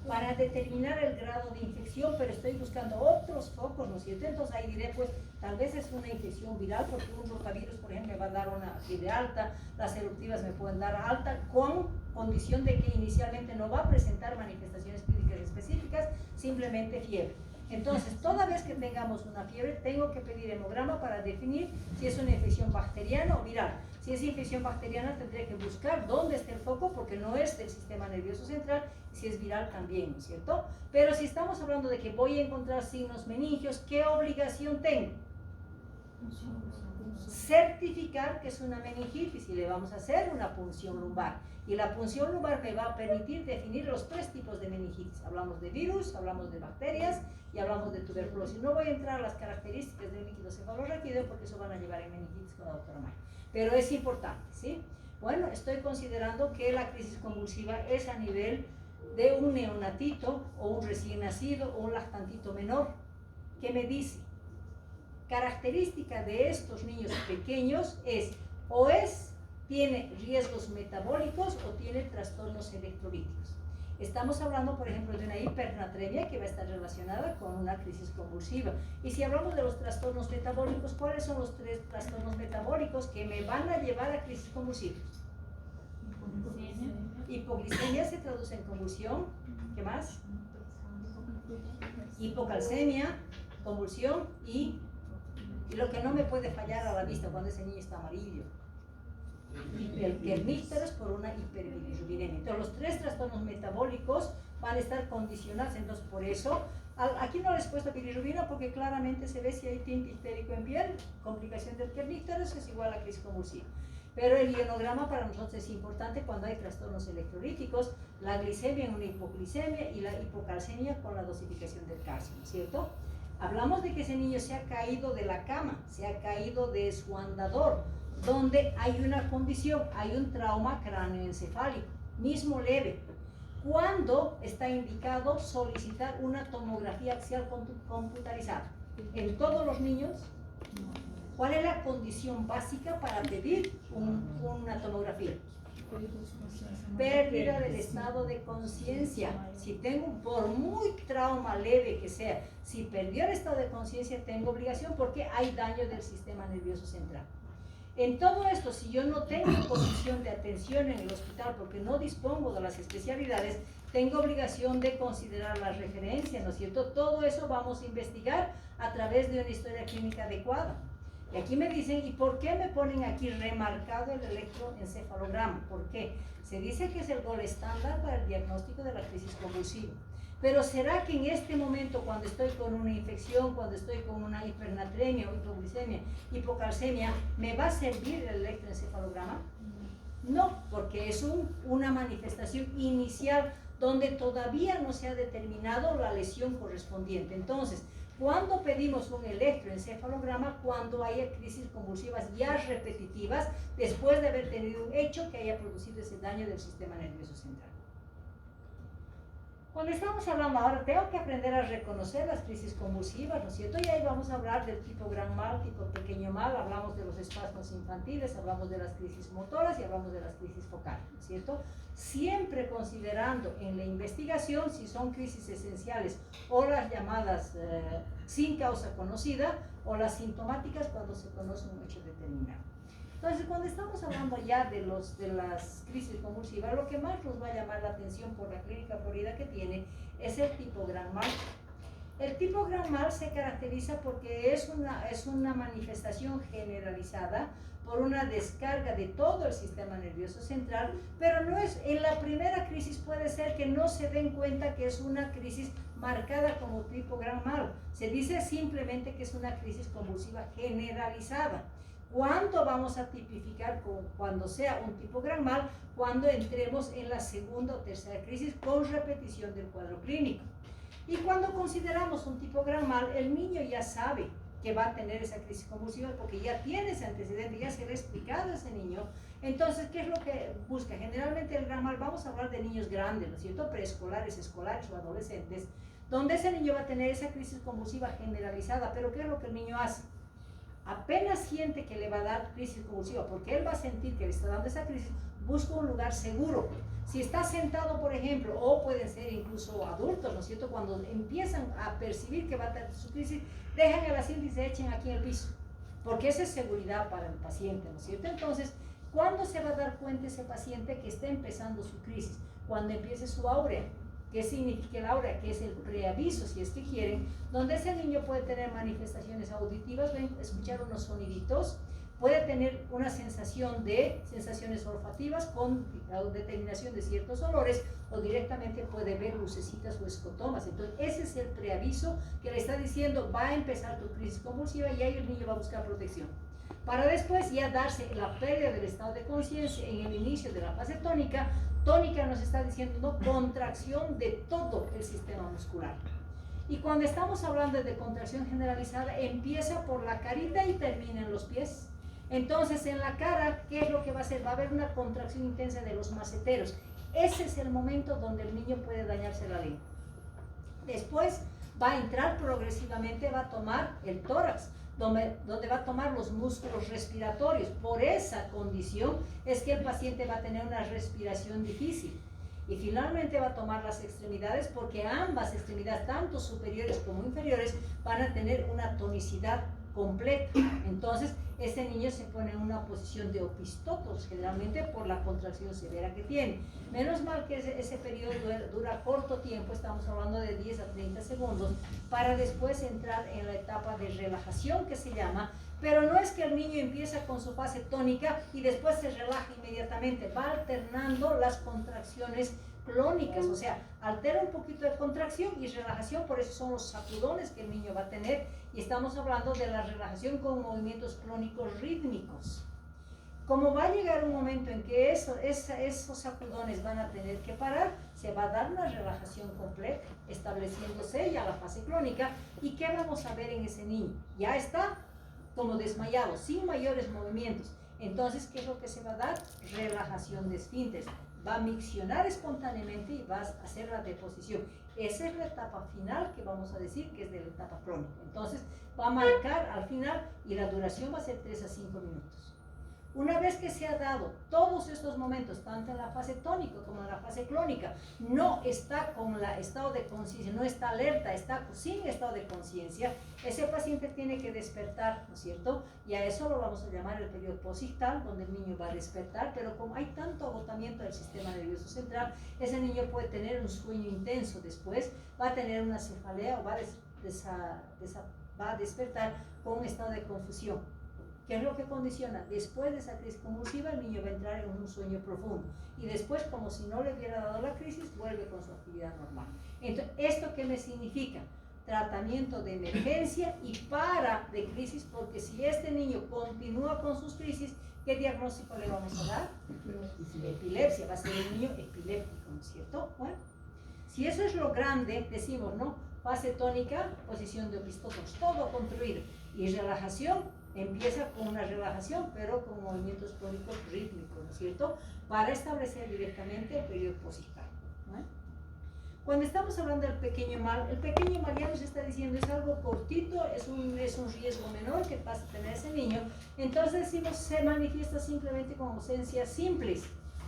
para determinar el grado de infección, pero estoy buscando otros focos, ¿no es cierto? Entonces ahí diré, pues, tal vez es una infección viral, porque un rotavirus, por ejemplo, me va a dar una fiebre alta, las eruptivas me pueden dar alta, con condición de que inicialmente no va a presentar manifestaciones clínicas específicas, simplemente fiebre. Entonces, toda vez que tengamos una fiebre, tengo que pedir hemograma para definir si es una infección bacteriana o viral. Si es infección bacteriana, tendré que buscar dónde está el foco, porque no es del sistema nervioso central, y si es viral también, ¿no es cierto? Pero si estamos hablando de que voy a encontrar signos meningios, ¿qué obligación tengo? Certificar que es una meningitis, y le vamos a hacer una punción lumbar. Y la punción lumbar me va a permitir definir los 3 tipos de meningitis. Hablamos de virus, hablamos de bacterias y hablamos de tuberculosis. No voy a entrar a las características del líquido cefalorraquídeo, porque eso van a llevar en meningitis con la doctora Maya. Pero es importante, ¿sí? Bueno, estoy considerando que la crisis convulsiva es a nivel de un neonatito o un recién nacido o un lactantito menor. ¿Qué me dice? Característica de estos niños pequeños es, tiene riesgos metabólicos o tiene trastornos electrolíticos. Estamos hablando, por ejemplo, de una hipernatremia que va a estar relacionada con una crisis convulsiva. Y si hablamos de los trastornos metabólicos, ¿cuáles son los 3 trastornos metabólicos que me van a llevar a crisis convulsiva? Hipoglicemia se traduce en convulsión. ¿Qué más? hipocalcemia, convulsión y lo que no me puede fallar a la vista cuando ese niño está amarillo. El kernícteros por una hiperbilirrubinemia. Entonces los 3 trastornos metabólicos van a estar condicionados. Entonces por eso, aquí no les he puesto bilirrubina porque claramente se ve si hay tinte histérico en piel, complicación del kernícteros es igual a crisis convulsiva. Pero el ionograma para nosotros es importante cuando hay trastornos electrolíticos, la glicemia en una hipoglicemia y la hipocalcemia con la dosificación del calcio, ¿cierto? Hablamos de que ese niño se ha caído de la cama, se ha caído de su andador, donde hay una condición, hay un trauma cráneoencefálico, mismo leve. ¿Cuándo está indicado solicitar una tomografía axial computarizada? ¿En todos los niños? ¿Cuál es la condición básica para pedir una tomografía? Pérdida del estado de conciencia. Si tengo, por muy trauma leve que sea, si perdió el estado de conciencia, tengo obligación porque hay daño del sistema nervioso central. En todo esto, si yo no tengo posición de atención en el hospital porque no dispongo de las especialidades, tengo obligación de considerar la referencia, ¿no es cierto? Todo eso vamos a investigar a través de una historia clínica adecuada. Y aquí me dicen, ¿y por qué me ponen aquí remarcado el electroencefalograma? ¿Por qué? Se dice que es el gol estándar para el diagnóstico de la crisis convulsiva. Pero ¿será que en este momento, cuando estoy con una infección, cuando estoy con una hipernatremia o hipoglicemia, hipocalcemia, me va a servir el electroencefalograma? No, porque es una manifestación inicial donde todavía no se ha determinado la lesión correspondiente. Entonces, ¿cuándo pedimos un electroencefalograma? Cuando haya crisis convulsivas ya repetitivas, después de haber tenido un hecho que haya producido ese daño del sistema nervioso central. Cuando estamos hablando ahora, tengo que aprender a reconocer las crisis convulsivas, ¿no es cierto? Y ahí vamos a hablar del tipo gran mal, tipo pequeño mal, hablamos de los espasmos infantiles, hablamos de las crisis motoras y hablamos de las crisis focales, ¿no es cierto? Siempre considerando en la investigación si son crisis esenciales o las llamadas sin causa conocida o las sintomáticas cuando se conoce un hecho determinado. Entonces, cuando estamos hablando ya de las crisis convulsivas, lo que más nos va a llamar la atención por la clínica florida que tiene es el tipo gran mal. El tipo gran mal se caracteriza porque es una manifestación generalizada por una descarga de todo el sistema nervioso central, pero no es, en la primera crisis puede ser que no se den cuenta que es una crisis marcada como tipo gran mal. Se dice simplemente que es una crisis convulsiva generalizada. ¿Cuándo vamos a tipificar cuando sea un tipo gran mal? Cuando entremos en la segunda o tercera crisis con repetición del cuadro clínico. Y cuando consideramos un tipo gran mal, el niño ya sabe que va a tener esa crisis convulsiva porque ya tiene ese antecedente, ya se le ha explicado a ese niño. Entonces, ¿qué es lo que busca? Generalmente el gran mal, vamos a hablar de niños grandes, ¿no es cierto? Preescolares, escolares o adolescentes, donde ese niño va a tener esa crisis convulsiva generalizada. Pero ¿qué es lo que el niño hace? Apenas siente que le va a dar crisis convulsiva, porque él va a sentir que le está dando esa crisis, busca un lugar seguro. Si está sentado, por ejemplo, o pueden ser incluso adultos, ¿no es cierto? Cuando empiezan a percibir que va a tener su crisis, dejan el asiento y se echen aquí en el piso, porque esa es seguridad para el paciente, ¿no es cierto? Entonces, ¿cuándo se va a dar cuenta ese paciente que está empezando su crisis? Cuando empiece su áurea. ¿Qué significa el áurea? Que es el preaviso, si es que quieren, donde ese niño puede tener manifestaciones auditivas, escuchar unos soniditos, puede tener una sensación de sensaciones olfativas con determinación de ciertos olores, o directamente puede ver lucecitas o escotomas. Entonces, ese es el preaviso que le está diciendo, va a empezar tu crisis convulsiva y ahí el niño va a buscar protección. Para después ya darse la pérdida del estado de conciencia en el inicio de la fase tónica. Tónica nos está diciendo, ¿no?, contracción de todo el sistema muscular. Y cuando estamos hablando de contracción generalizada, empieza por la carita y termina en los pies. Entonces, en la cara, ¿qué es lo que va a hacer? Va a haber una contracción intensa de los maceteros. Ese es el momento donde el niño puede dañarse la lengua. Después va a entrar progresivamente, va a tomar el tórax, donde va a tomar los músculos respiratorios. Por esa condición es que el paciente va a tener una respiración difícil. Y finalmente va a tomar las extremidades, porque ambas extremidades, tanto superiores como inferiores, van a tener una tonicidad completa. Entonces, ese niño se pone en una posición de opistotos, generalmente por la contracción severa que tiene. Menos mal que ese periodo dura corto tiempo, estamos hablando de 10 a 30 segundos, para después entrar en la etapa de relajación que se llama, pero no es que el niño empieza con su fase tónica y después se relaja inmediatamente, va alternando las contracciones clónicas, o sea, altera un poquito de contracción y relajación, por eso son los sacudones que el niño va a tener, y estamos hablando de la relajación con movimientos clónicos rítmicos. Como va a llegar un momento en que esos sacudones van a tener que parar, se va a dar una relajación completa, estableciéndose ya la fase clónica. ¿Y qué vamos a ver en ese niño? Ya está como desmayado, sin mayores movimientos. Entonces, ¿qué es lo que se va a dar? Relajación de esfínteres. Va a miccionar espontáneamente y va a hacer la deposición. Esa es la etapa final que vamos a decir que es de la etapa clónica. Entonces, va a marcar al final y la duración va a ser 3 a 5 minutos. Una vez que se ha dado todos estos momentos, tanto en la fase tónica como en la fase clónica, no está con el estado de conciencia, no está alerta, está sin estado de conciencia, ese paciente tiene que despertar, ¿no es cierto? Y a eso lo vamos a llamar el periodo posictal, donde el niño va a despertar, pero como hay tanto agotamiento del sistema nervioso central, ese niño puede tener un sueño intenso después, va a tener una cefalea o va a despertar con un estado de confusión. ¿Qué es lo que condiciona? Después de esa crisis convulsiva, el niño va a entrar en un sueño profundo. Y después, como si no le hubiera dado la crisis, vuelve con su actividad normal. Entonces, ¿esto qué me significa? Tratamiento de emergencia y para de crisis, porque si este niño continúa con sus crisis, ¿qué diagnóstico le vamos a dar? Epilepsia, va a ser un niño epiléptico, ¿no es cierto? Bueno, si eso es lo grande, decimos, ¿no? Fase tónica, posición de opistotos, todo construido. Y relajación, empieza con una relajación, pero con movimientos clónicos rítmicos, ¿no es cierto? Para establecer directamente el periodo posictal, ¿no? Cuando estamos hablando del pequeño mal ya nos está diciendo es algo cortito, es un riesgo menor que pasa a tener ese niño. Entonces decimos, se manifiesta simplemente con ausencias simples.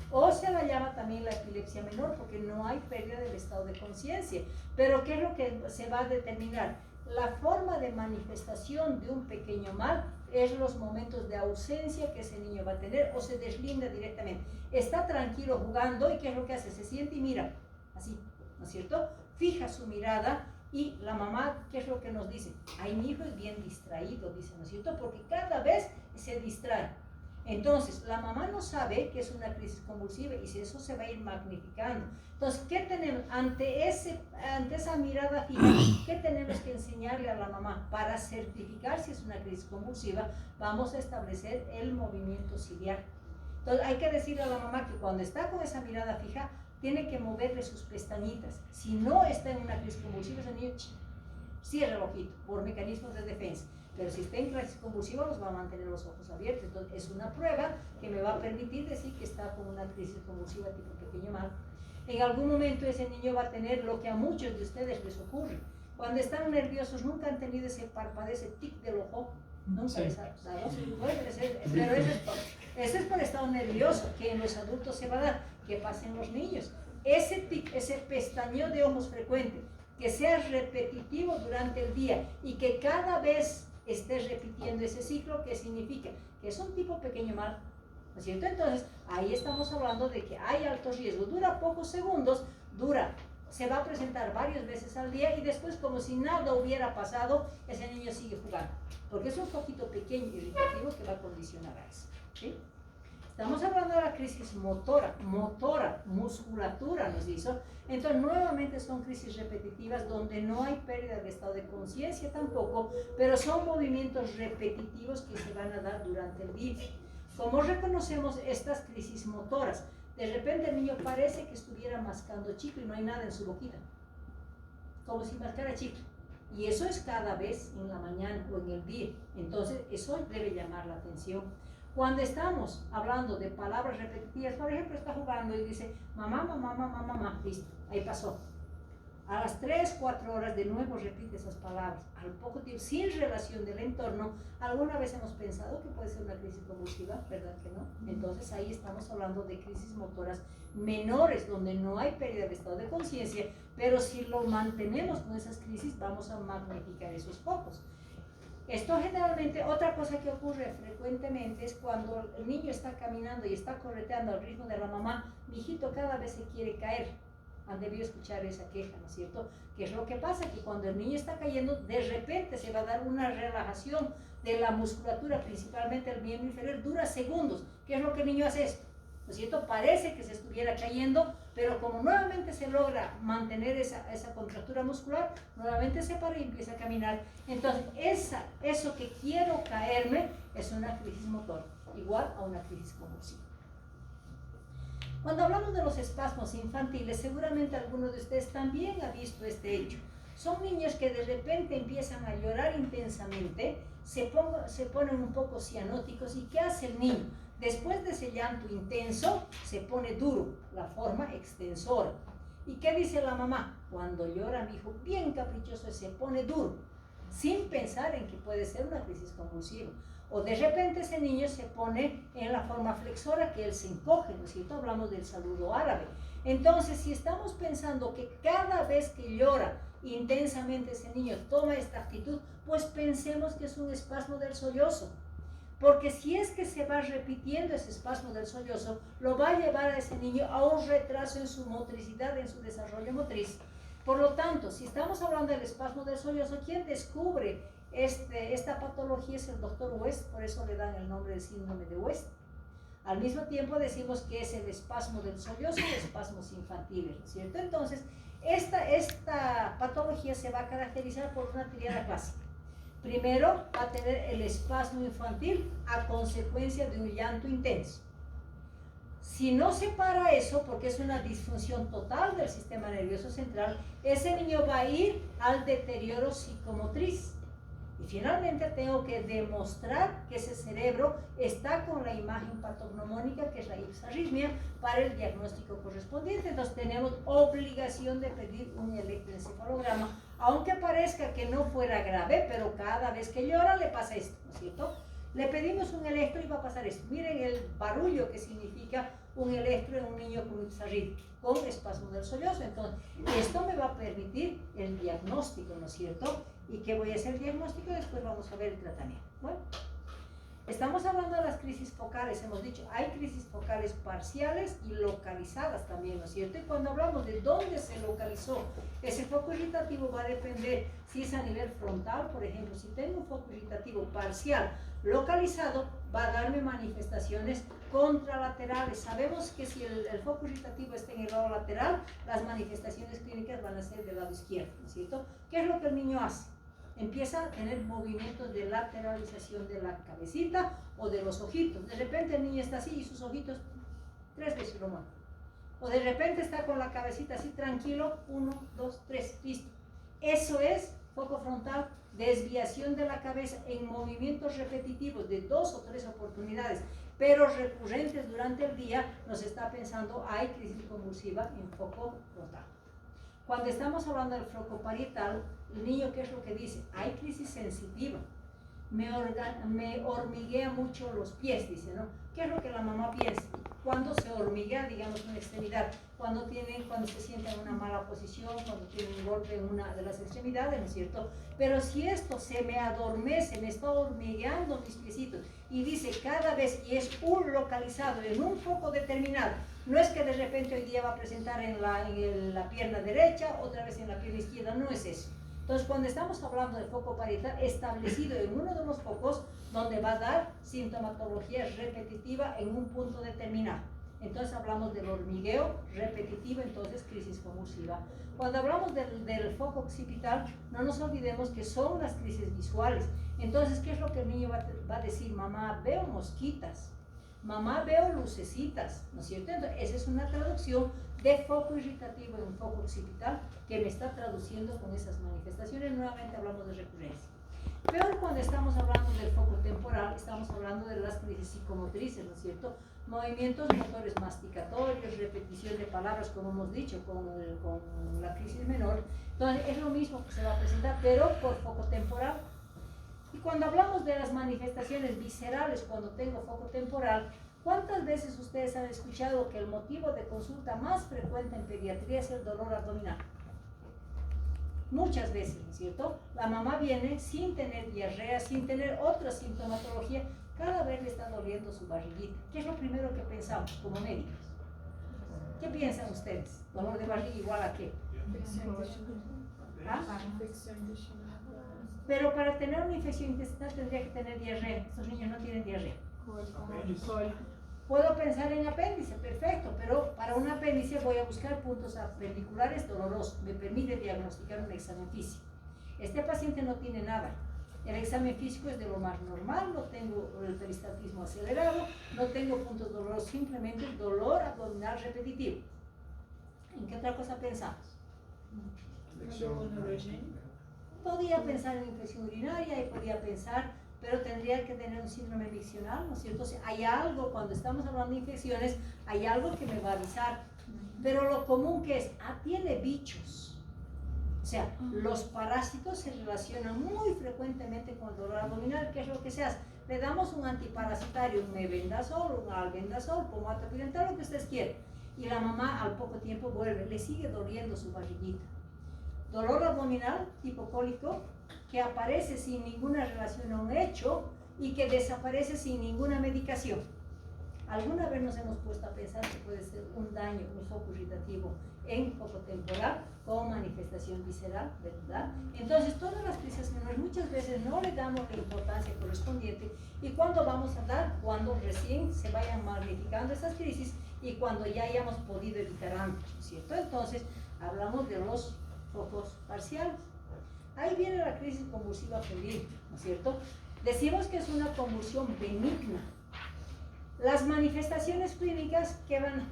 O se la llama también la epilepsia menor, porque no hay pérdida del estado de conciencia. Pero ¿qué es lo que se va a determinar? La forma de manifestación de un pequeño mal es los momentos de ausencia que ese niño va a tener o se deslinda directamente. Está tranquilo jugando y ¿qué es lo que hace? Se siente y mira, así, ¿no es cierto? Fija su mirada y la mamá, ¿qué es lo que nos dice? Ay, mi hijo es bien distraído, dice, ¿no es cierto? Porque cada vez se distrae. Entonces, la mamá no sabe que es una crisis convulsiva y si eso se va a ir magnificando. Entonces, ¿qué tenemos? Ante esa mirada fija, ¿qué tenemos que enseñarle a la mamá? Para certificar si es una crisis convulsiva, vamos a establecer el movimiento ciliar. Entonces, hay que decirle a la mamá que cuando está con esa mirada fija, tiene que moverle sus pestañitas. Si no está en una crisis convulsiva, ese niño cierra el ojito por mecanismos de defensa. Pero si está en crisis convulsiva, nos va a mantener los ojos abiertos. Entonces, es una prueba que me va a permitir decir que está con una crisis convulsiva tipo pequeño mal. En algún momento ese niño va a tener lo que a muchos de ustedes les ocurre. Cuando están nerviosos, nunca han tenido ese parpadeo, ese tic del ojo. Nunca les ha dado. Pero eso es por estado nervioso, que en los adultos se va a dar, que pasa en los niños. Ese tic, ese pestañeo de ojos frecuente, que sea repetitivo durante el día y que cada vez estés repitiendo ese ciclo, ¿qué significa? Que es un tipo pequeño mal, ¿no es cierto? Entonces, ahí estamos hablando de que hay alto riesgo, dura pocos segundos, se va a presentar varias veces al día y después, como si nada hubiera pasado, ese niño sigue jugando, porque es un poquito pequeño y irritativo que va a condicionar a eso, ¿sí? Estamos hablando de la crisis motora, musculatura nos hizo. Entonces, nuevamente son crisis repetitivas donde no hay pérdida de estado de conciencia tampoco, pero son movimientos repetitivos que se van a dar durante el día. ¿Cómo reconocemos estas crisis motoras? De repente el niño parece que estuviera mascando chicle y no hay nada en su boquita, como si mascara chicle. Y eso es cada vez en la mañana o en el día. Entonces, eso debe llamar la atención. Cuando estamos hablando de palabras repetitivas, por ejemplo, está jugando y dice, mamá, mamá, mamá, mamá, listo, ahí pasó. A las 3, 4 horas de nuevo repite esas palabras. Al poco tiempo, sin relación del entorno, alguna vez hemos pensado que puede ser una crisis convulsiva, ¿verdad que no? Entonces ahí estamos hablando de crisis motoras menores, donde no hay pérdida de estado de conciencia, pero si lo mantenemos con esas crisis, vamos a magnificar esos focos. Esto generalmente, otra cosa que ocurre frecuentemente es cuando el niño está caminando y está correteando al ritmo de la mamá, mi hijito cada vez se quiere caer. Han debido escuchar esa queja, ¿no es cierto? ¿Qué es lo que pasa? Que cuando el niño está cayendo, de repente se va a dar una relajación de la musculatura, principalmente el miembro inferior, dura segundos. ¿Qué es lo que el niño hace esto? ¿No es cierto? Parece que se estuviera cayendo, pero como nuevamente se logra mantener esa contractura muscular, nuevamente se para y empieza a caminar. Entonces, eso que quiero caerme es una crisis motor, igual a una crisis convulsiva. Cuando hablamos de los espasmos infantiles, seguramente alguno de ustedes también ha visto este hecho. Son niños que de repente empiezan a llorar intensamente, se ponen un poco cianóticos. ¿Y qué hace el niño? Después de ese llanto intenso, se pone duro, la forma extensora. ¿Y qué dice la mamá? Cuando llora mi hijo, bien caprichoso, se pone duro, sin pensar en que puede ser una crisis convulsiva. O de repente ese niño se pone en la forma flexora, que él se encoge, ¿no es cierto? Hablamos del saludo árabe. Entonces, si estamos pensando que cada vez que llora intensamente ese niño toma esta actitud, pues pensemos que es un espasmo del sollozo. Porque si es que se va repitiendo ese espasmo del sollozo, lo va a llevar a ese niño a un retraso en su motricidad, en su desarrollo motriz. Por lo tanto, si estamos hablando del espasmo del sollozo, ¿quién descubre esta patología? Es el doctor West, por eso le dan el nombre de síndrome de West. Al mismo tiempo decimos que es el espasmo del sollozo y espasmos infantiles, ¿no es cierto? Entonces, esta patología se va a caracterizar por una tríada clásica. Primero, va a tener el espasmo infantil a consecuencia de un llanto intenso. Si no se para eso, porque es una disfunción total del sistema nervioso central, ese niño va a ir al deterioro psicomotriz. Y finalmente tengo que demostrar que ese cerebro está con la imagen patognomónica, que es la ipsarritmia, para el diagnóstico correspondiente. Entonces tenemos obligación de pedir un electroencefalograma, aunque parezca que no fuera grave, pero cada vez que llora le pasa esto, ¿no es cierto? Le pedimos un electro y va a pasar esto. Miren el barullo que significa un electro en un niño con ipsarritmia, con espasmo del sollozo. Entonces, esto me va a permitir el diagnóstico, ¿no es cierto? ¿Y qué voy a hacer el diagnóstico? Después vamos a ver el tratamiento. Bueno, estamos hablando de las crisis focales. Hemos dicho, hay crisis focales parciales y localizadas también, ¿no es cierto? Y cuando hablamos de dónde se localizó ese foco irritativo, va a depender si es a nivel frontal. Por ejemplo, si tengo un foco irritativo parcial localizado, va a darme manifestaciones contralaterales. Sabemos que si el foco irritativo está en el lado lateral, las manifestaciones clínicas van a ser del lado izquierdo, ¿no es cierto? ¿Qué es lo que el niño hace? Empieza a tener movimientos de lateralización de la cabecita o de los ojitos. De repente el niño está así y sus ojitos 3 veces lo mueven. O de repente está con la cabecita así tranquilo, 1, 2, 3, listo. Eso es foco frontal, desviación de la cabeza en movimientos repetitivos de 2 o 3 oportunidades, pero recurrentes durante el día. Nos está pensando, hay crisis convulsiva en foco frontal. Cuando estamos hablando del foco parietal, el niño, ¿qué es lo que dice? Hay crisis sensitiva, me hormiguea mucho los pies, dice, ¿no? ¿Qué es lo que la mamá piensa? Cuando se hormiguea, digamos, una extremidad, cuando se siente en una mala posición, cuando tiene un golpe en una de las extremidades, ¿no es cierto? Pero si esto se me adormece, me está hormigueando mis piecitos, y dice cada vez, y es un localizado en un foco determinado, no es que de repente hoy día va a presentar en la pierna derecha, otra vez en la pierna izquierda, no es eso. Entonces, cuando estamos hablando de foco parietal establecido en uno de los focos, donde va a dar sintomatología repetitiva en un punto determinado. Entonces hablamos del hormigueo repetitivo, entonces crisis convulsiva. Cuando hablamos del foco occipital, no nos olvidemos que son las crisis visuales. Entonces, ¿qué es lo que el niño va a decir? Mamá, veo mosquitas. Mamá, veo lucecitas, ¿no es cierto? Entonces, esa es una traducción de foco irritativo en un foco occipital que me está traduciendo con esas manifestaciones. Nuevamente hablamos de recurrencia. Peor cuando estamos hablando del foco temporal, estamos hablando de las crisis psicomotrices, ¿no es cierto? Movimientos motores masticatorios, repetición de palabras, como hemos dicho, con la crisis menor. Entonces, es lo mismo que se va a presentar, pero por foco temporal. Y cuando hablamos de las manifestaciones viscerales, cuando tengo foco temporal, ¿cuántas veces ustedes han escuchado que el motivo de consulta más frecuente en pediatría es el dolor abdominal? Muchas veces, ¿no es cierto? La mamá viene sin tener diarrea, sin tener otra sintomatología, cada vez le está doliendo su barriguita. ¿Qué es lo primero que pensamos como médicos? ¿Qué piensan ustedes? ¿Dolor de barriga igual a qué? ¿Ah? Pero para tener una infección intestinal tendría que tener diarrea. Estos niños no tienen diarrea. Puedo pensar en apéndice, perfecto, pero para un apéndice voy a buscar puntos apendiculares dolorosos. Me permite diagnosticar un examen físico. Este paciente no tiene nada. El examen físico es de lo más normal, no tengo el peristaltismo acelerado, no tengo puntos dolorosos, simplemente dolor abdominal repetitivo. ¿En qué otra cosa pensamos? Podía pensar en infección urinaria y podía pensar, pero tendría que tener un síndrome miccional, ¿no es cierto? O sea, hay algo, cuando estamos hablando de infecciones, hay algo que me va a avisar. Pero lo común que es, tiene bichos. O sea, los parásitos se relacionan muy frecuentemente con el dolor abdominal. ¿Qué es lo que se hace? Le damos un antiparasitario, un mebendazol, un albendazol, pomata pirental, lo que ustedes quieran. Y la mamá al poco tiempo vuelve, le sigue doliendo su barriguita. Dolor abdominal tipo cólico que aparece sin ninguna relación a un hecho y que desaparece sin ninguna medicación. ¿Alguna vez nos hemos puesto a pensar que puede ser un daño, un foco irritativo en foco temporal con manifestación visceral, verdad? Entonces, todas las crisis menores muchas veces no le damos la importancia correspondiente. ¿Y cuándo vamos a dar? Cuando recién se vayan magnificando esas crisis y cuando ya hayamos podido evitar antes, ¿cierto? Entonces, hablamos de los focos parciales. Ahí viene la crisis convulsiva febril, ¿no es cierto? Decimos que es una convulsión benigna. Las manifestaciones clínicas que van,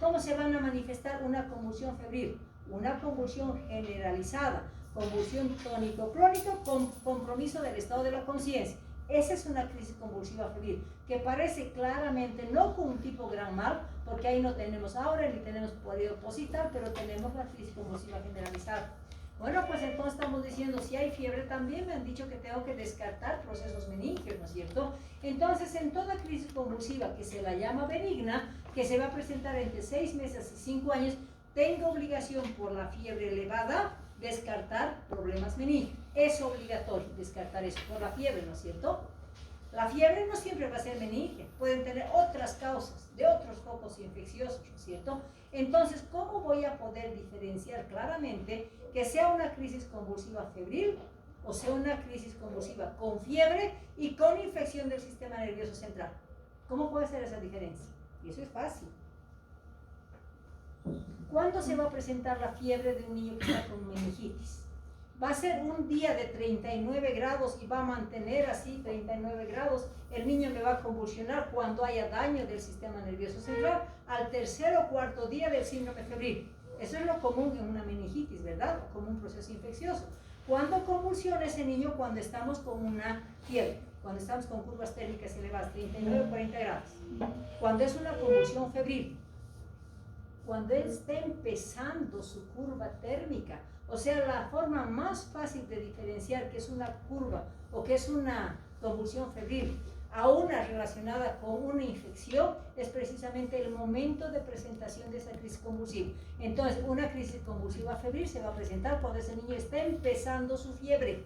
¿cómo se van a manifestar una convulsión febril? Una convulsión generalizada, convulsión tónico-clónica con compromiso del estado de la conciencia. Esa es una crisis convulsiva febril, que parece claramente no con un tipo gran mal, porque ahí no tenemos aura ni tenemos poder opositar, pero tenemos la crisis convulsiva generalizada. Bueno, pues entonces estamos diciendo, si hay fiebre también me han dicho que tengo que descartar procesos meningios, ¿no es cierto? Entonces, en toda crisis convulsiva que se la llama benigna, que se va a presentar entre 6 meses y 5 años, tengo obligación por la fiebre elevada descartar problemas meningios. Es obligatorio descartar eso por la fiebre, ¿no es cierto? La fiebre no siempre va a ser meningia, pueden tener otras causas de otros focos infecciosos, ¿no es cierto? Entonces, ¿cómo voy a poder diferenciar claramente que sea una crisis convulsiva febril o sea una crisis convulsiva con fiebre y con infección del sistema nervioso central? ¿Cómo puede ser esa diferencia? Y eso es fácil. ¿Cuándo se va a presentar la fiebre de un niño que está con meningitis? Va a ser un día de 39 grados y va a mantener así 39 grados. El niño me va a convulsionar cuando haya daño del sistema nervioso central al tercer o cuarto día del síndrome febril. Eso es lo común en una meningitis, ¿verdad? O como un proceso infeccioso. ¿Cuándo convulsiona ese niño? Cuando estamos con una fiebre, cuando estamos con curvas térmicas elevadas, 39 o 40 grados. Cuando es una convulsión febril. Cuando él esté empezando su curva térmica. O sea, la forma más fácil de diferenciar que es una curva o que es una convulsión febril a una relacionada con una infección es precisamente el momento de presentación de esa crisis convulsiva. Entonces, una crisis convulsiva febril se va a presentar cuando ese niño está empezando su fiebre.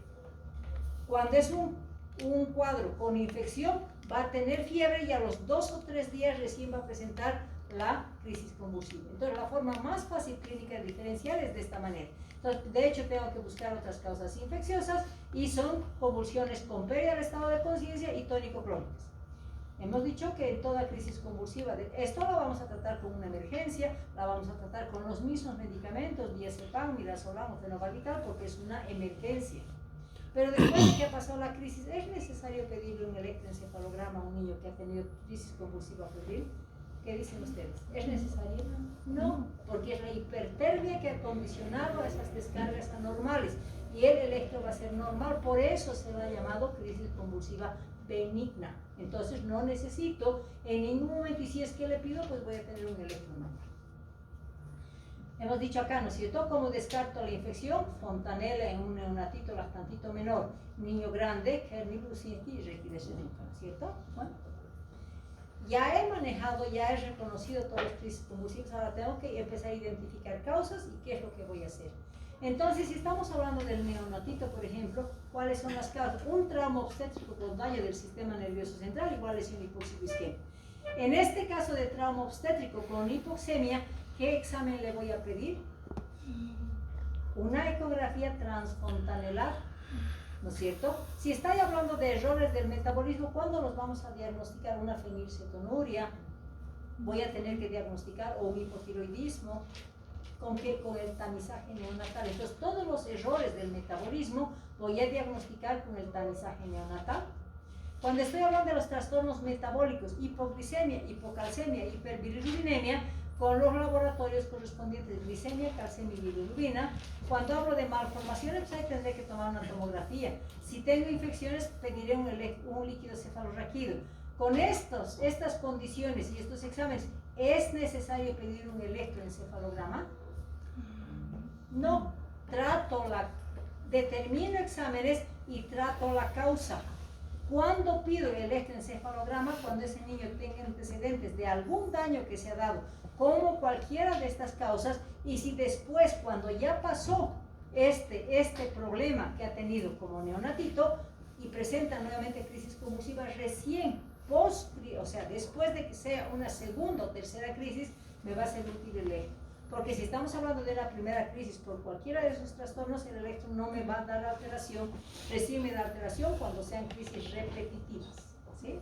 Cuando es un cuadro con infección, va a tener fiebre y a los 2 o 3 días recién va a presentar la crisis convulsiva. Entonces, la forma más fácil clínica de diferenciar es de esta manera. Entonces, de hecho, tengo que buscar otras causas infecciosas y son convulsiones con pérdida del estado de conciencia y tónico-clónicas. Hemos dicho que en toda crisis convulsiva, esto la vamos a tratar con una emergencia, la vamos a tratar con los mismos medicamentos, diazepam, midazolam o fenobarbital, porque es una emergencia. Pero después de que ha pasado la crisis, ¿es necesario pedirle un electroencefalograma a un niño que ha tenido crisis convulsiva febril? ¿Qué dicen ustedes? ¿Es necesario? No, porque es la hipertermia que ha condicionado a esas descargas anormales y el electro va a ser normal, por eso se lo ha llamado crisis convulsiva benigna. Entonces no necesito en ningún momento, y si es que le pido, pues voy a tener un electro normal. Hemos dicho acá, ¿no es cierto? ¿Cómo descarto la infección? Fontanella en un neonatito lactantito menor, niño grande, Hernie Brusinski y Requidez, ¿no es cierto? Bueno. Ya he manejado, ya he reconocido todas las crisis convulsivas, ahora tengo que empezar a identificar causas y qué es lo que voy a hacer. Entonces, si estamos hablando del neonatito, por ejemplo, ¿cuáles son las causas? Un trauma obstétrico con daño del sistema nervioso central, igual lesión hipoxicoisquémica. En este caso de trauma obstétrico con hipoxemia, ¿qué examen le voy a pedir? Una ecografía transfontanelar, ¿no es cierto? Si estáis hablando de errores del metabolismo, ¿cuándo los vamos a diagnosticar? Una fenilcetonuria, voy a tener que diagnosticar o un hipotiroidismo. ¿Con qué? Con el tamizaje neonatal. Entonces, todos los errores del metabolismo voy a diagnosticar con el tamizaje neonatal. Cuando estoy hablando de los trastornos metabólicos, hipoglicemia, hipocalcemia, hiperbilirubinemia, con los laboratorios correspondientes, glicemia, calcemia y bilirrubina. Cuando hablo de malformaciones, pues ahí tendré que tomar una tomografía. Si tengo infecciones, pediré un líquido cefalorraquídeo. Con estas condiciones y estos exámenes, ¿es necesario pedir un electroencefalograma? No, determino exámenes y trato la causa. ¿Cuándo pido el electroencefalograma? Cuando ese niño tenga antecedentes de algún daño que se ha dado, como cualquiera de estas causas, y si después, cuando ya pasó este problema que ha tenido como neonatito y presenta nuevamente crisis convulsiva recién, o sea, después de que sea una segunda o tercera crisis, me va a ser útil el electro. Porque si estamos hablando de la primera crisis por cualquiera de esos trastornos, el electro no me va a dar alteración, recién me da alteración cuando sean crisis repetitivas, ¿sí?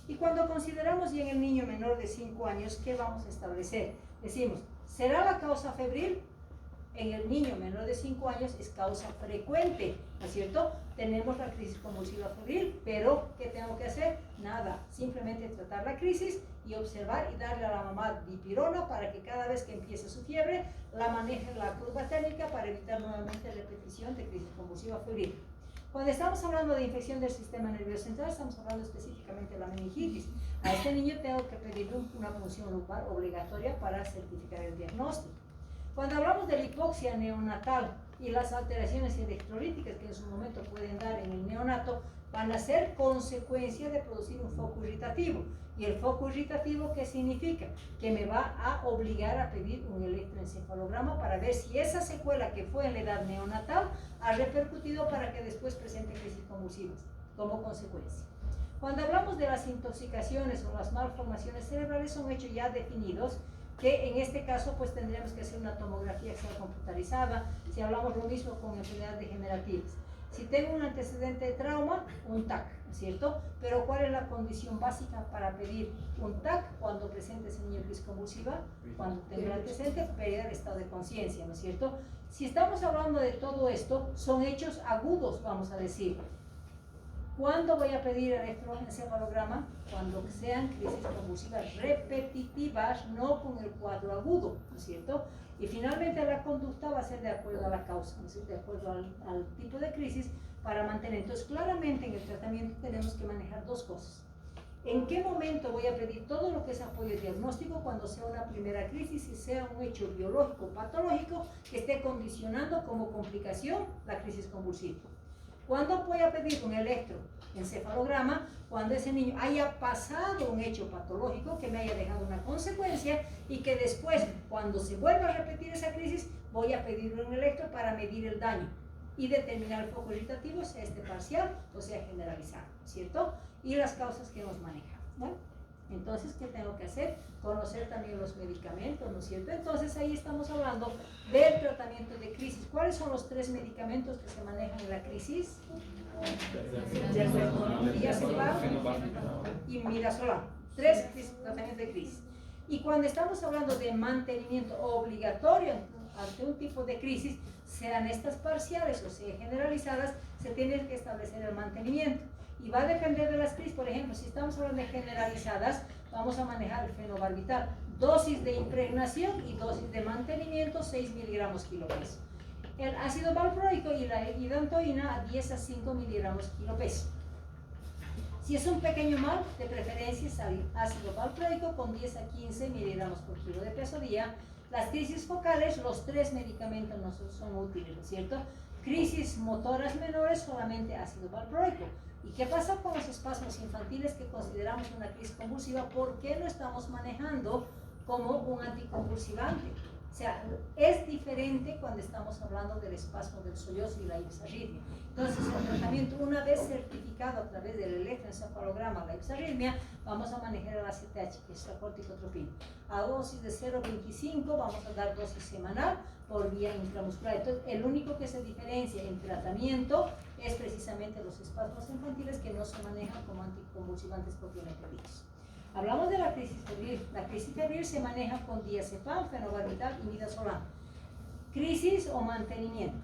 Y cuando consideramos ya en el niño menor de 5 años, ¿qué vamos a establecer? Decimos, ¿será la causa febril? En el niño menor de 5 años es causa frecuente, ¿no es cierto? Tenemos la crisis convulsiva febril, pero ¿qué tengo que hacer? Nada, simplemente tratar la crisis y observar y darle a la mamá dipirona para que cada vez que empiece su fiebre, la maneje la curva técnica para evitar nuevamente repetición de crisis convulsiva febril. Cuando estamos hablando de infección del sistema nervioso central, estamos hablando específicamente de la meningitis. A este niño tengo que pedir una punción lumbar obligatoria para certificar el diagnóstico. Cuando hablamos de la hipoxia neonatal y las alteraciones electrolíticas que en su momento pueden dar en el neonato, van a ser consecuencia de producir un foco irritativo. ¿Y el foco irritativo qué significa? Que me va a obligar a pedir un electroencefalograma para ver si esa secuela que fue en la edad neonatal ha repercutido para que después presente crisis convulsivas como consecuencia. Cuando hablamos de las intoxicaciones o las malformaciones cerebrales, son hechos ya definidos, que en este caso pues tendríamos que hacer una tomografía axial computarizada. Si hablamos lo mismo con enfermedades degenerativas, si tengo un antecedente de trauma, un TAC, ¿no es cierto? Pero ¿cuál es la condición básica para pedir un TAC cuando presente ese niño crisis convulsiva? Cuando tenga el antecedente, pérdida de estado de conciencia, ¿no es cierto? Si estamos hablando de todo esto, son hechos agudos, vamos a decir. ¿Cuándo voy a pedir electroencefalograma? Cuando sean crisis convulsivas repetitivas, no con el cuadro agudo, ¿no es cierto? Y finalmente la conducta va a ser de acuerdo a la causa, ¿no es cierto? De acuerdo al tipo de crisis para mantener. Entonces, claramente en el tratamiento tenemos que manejar dos cosas. ¿En qué momento voy a pedir todo lo que es apoyo diagnóstico? Cuando sea una primera crisis y sea un hecho biológico patológico que esté condicionando como complicación la crisis convulsiva. ¿Cuándo voy a pedir un electroencefalograma? Cuando ese niño haya pasado un hecho patológico que me haya dejado una consecuencia y que después, cuando se vuelva a repetir esa crisis, voy a pedir un electro para medir el daño y determinar el foco irritativo, sea este parcial o sea generalizado, ¿cierto? Y las causas que hemos manejado, ¿no? Entonces, ¿qué tengo que hacer? Conocer también los medicamentos, ¿no es cierto? Entonces, ahí estamos hablando del tratamiento de crisis. ¿Cuáles son los 3 medicamentos que se manejan en la crisis? Diazepam y midazolam. 3 tratamientos de crisis. Y cuando estamos hablando de mantenimiento obligatorio ante un tipo de crisis, sean estas parciales o sean generalizadas, se tiene que establecer el mantenimiento. Y va a depender de las crisis. Por ejemplo, si estamos hablando de generalizadas, vamos a manejar el fenobarbital. Dosis de impregnación y dosis de mantenimiento, 6 miligramos kilo-peso. El ácido valproico y la hidantoína a 10 a 5 miligramos kilo-peso. Si es un pequeño mal, de preferencia es ácido valproico con 10 a 15 miligramos por kilo de peso día. Las crisis focales, los 3 medicamentos no son útiles, ¿no es cierto? Crisis motoras menores, solamente ácido valproico. ¿Y qué pasa con los espasmos infantiles que consideramos una crisis convulsiva? ¿Por qué no estamos manejando como un anticonvulsivante? O sea, es diferente cuando estamos hablando del espasmo del sollozo y la ipsarritmia. Entonces, el tratamiento, una vez certificado a través del electroencefalograma la ipsarritmia, vamos a manejar el ACTH, que es la corticotropina. A dosis de 0,25 vamos a dar dosis semanal por vía intramuscular. Entonces, el único que se diferencia en tratamiento es precisamente los espasmos infantiles que no se manejan como anticonvulsivantes propiamente dichos. Hablamos de la crisis febril. La crisis febril se maneja con diazepam, fenobarbital y midazolam. ¿Crisis o mantenimiento?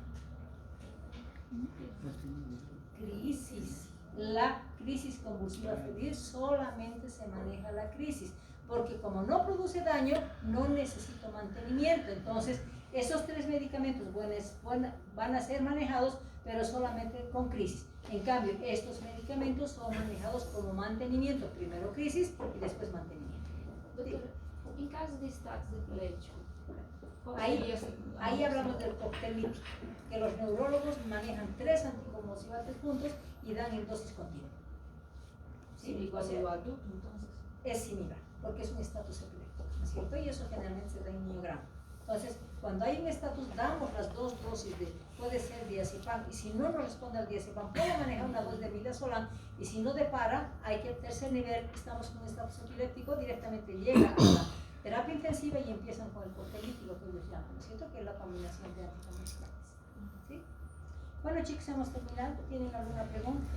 Crisis. La crisis convulsiva febril solamente se maneja la crisis, porque como no produce daño, no necesito mantenimiento. Entonces, esos 3 medicamentos van a ser manejados, pero solamente con crisis. En cambio, estos medicamentos son manejados como mantenimiento, primero crisis y después mantenimiento. Doctor, en caso de estatus epiléptico, ahí hablamos del cóctel lítico, que los neurólogos manejan 3 anticonvulsivantes juntos y dan en dosis continua. ¿Sí? Igual al adulto, entonces. Es similar, porque es un estatus epiléptico, ¿no es cierto? Y eso generalmente se da en niño grande. Entonces, cuando hay un estatus, damos las 2 dosis de, puede ser diazepam, y si no nos responde al diazepam, puede manejar una dosis de midazolam, y si no depara, hay que al tercer nivel, estamos con un estatus epiléptico, directamente llega a la terapia intensiva y empiezan con el cóctel lítico que ellos llaman, ¿no es cierto? Que es la combinación de anticonvulsivantes. ¿Sí? Bueno, chicos, hemos terminado. ¿Tienen alguna pregunta?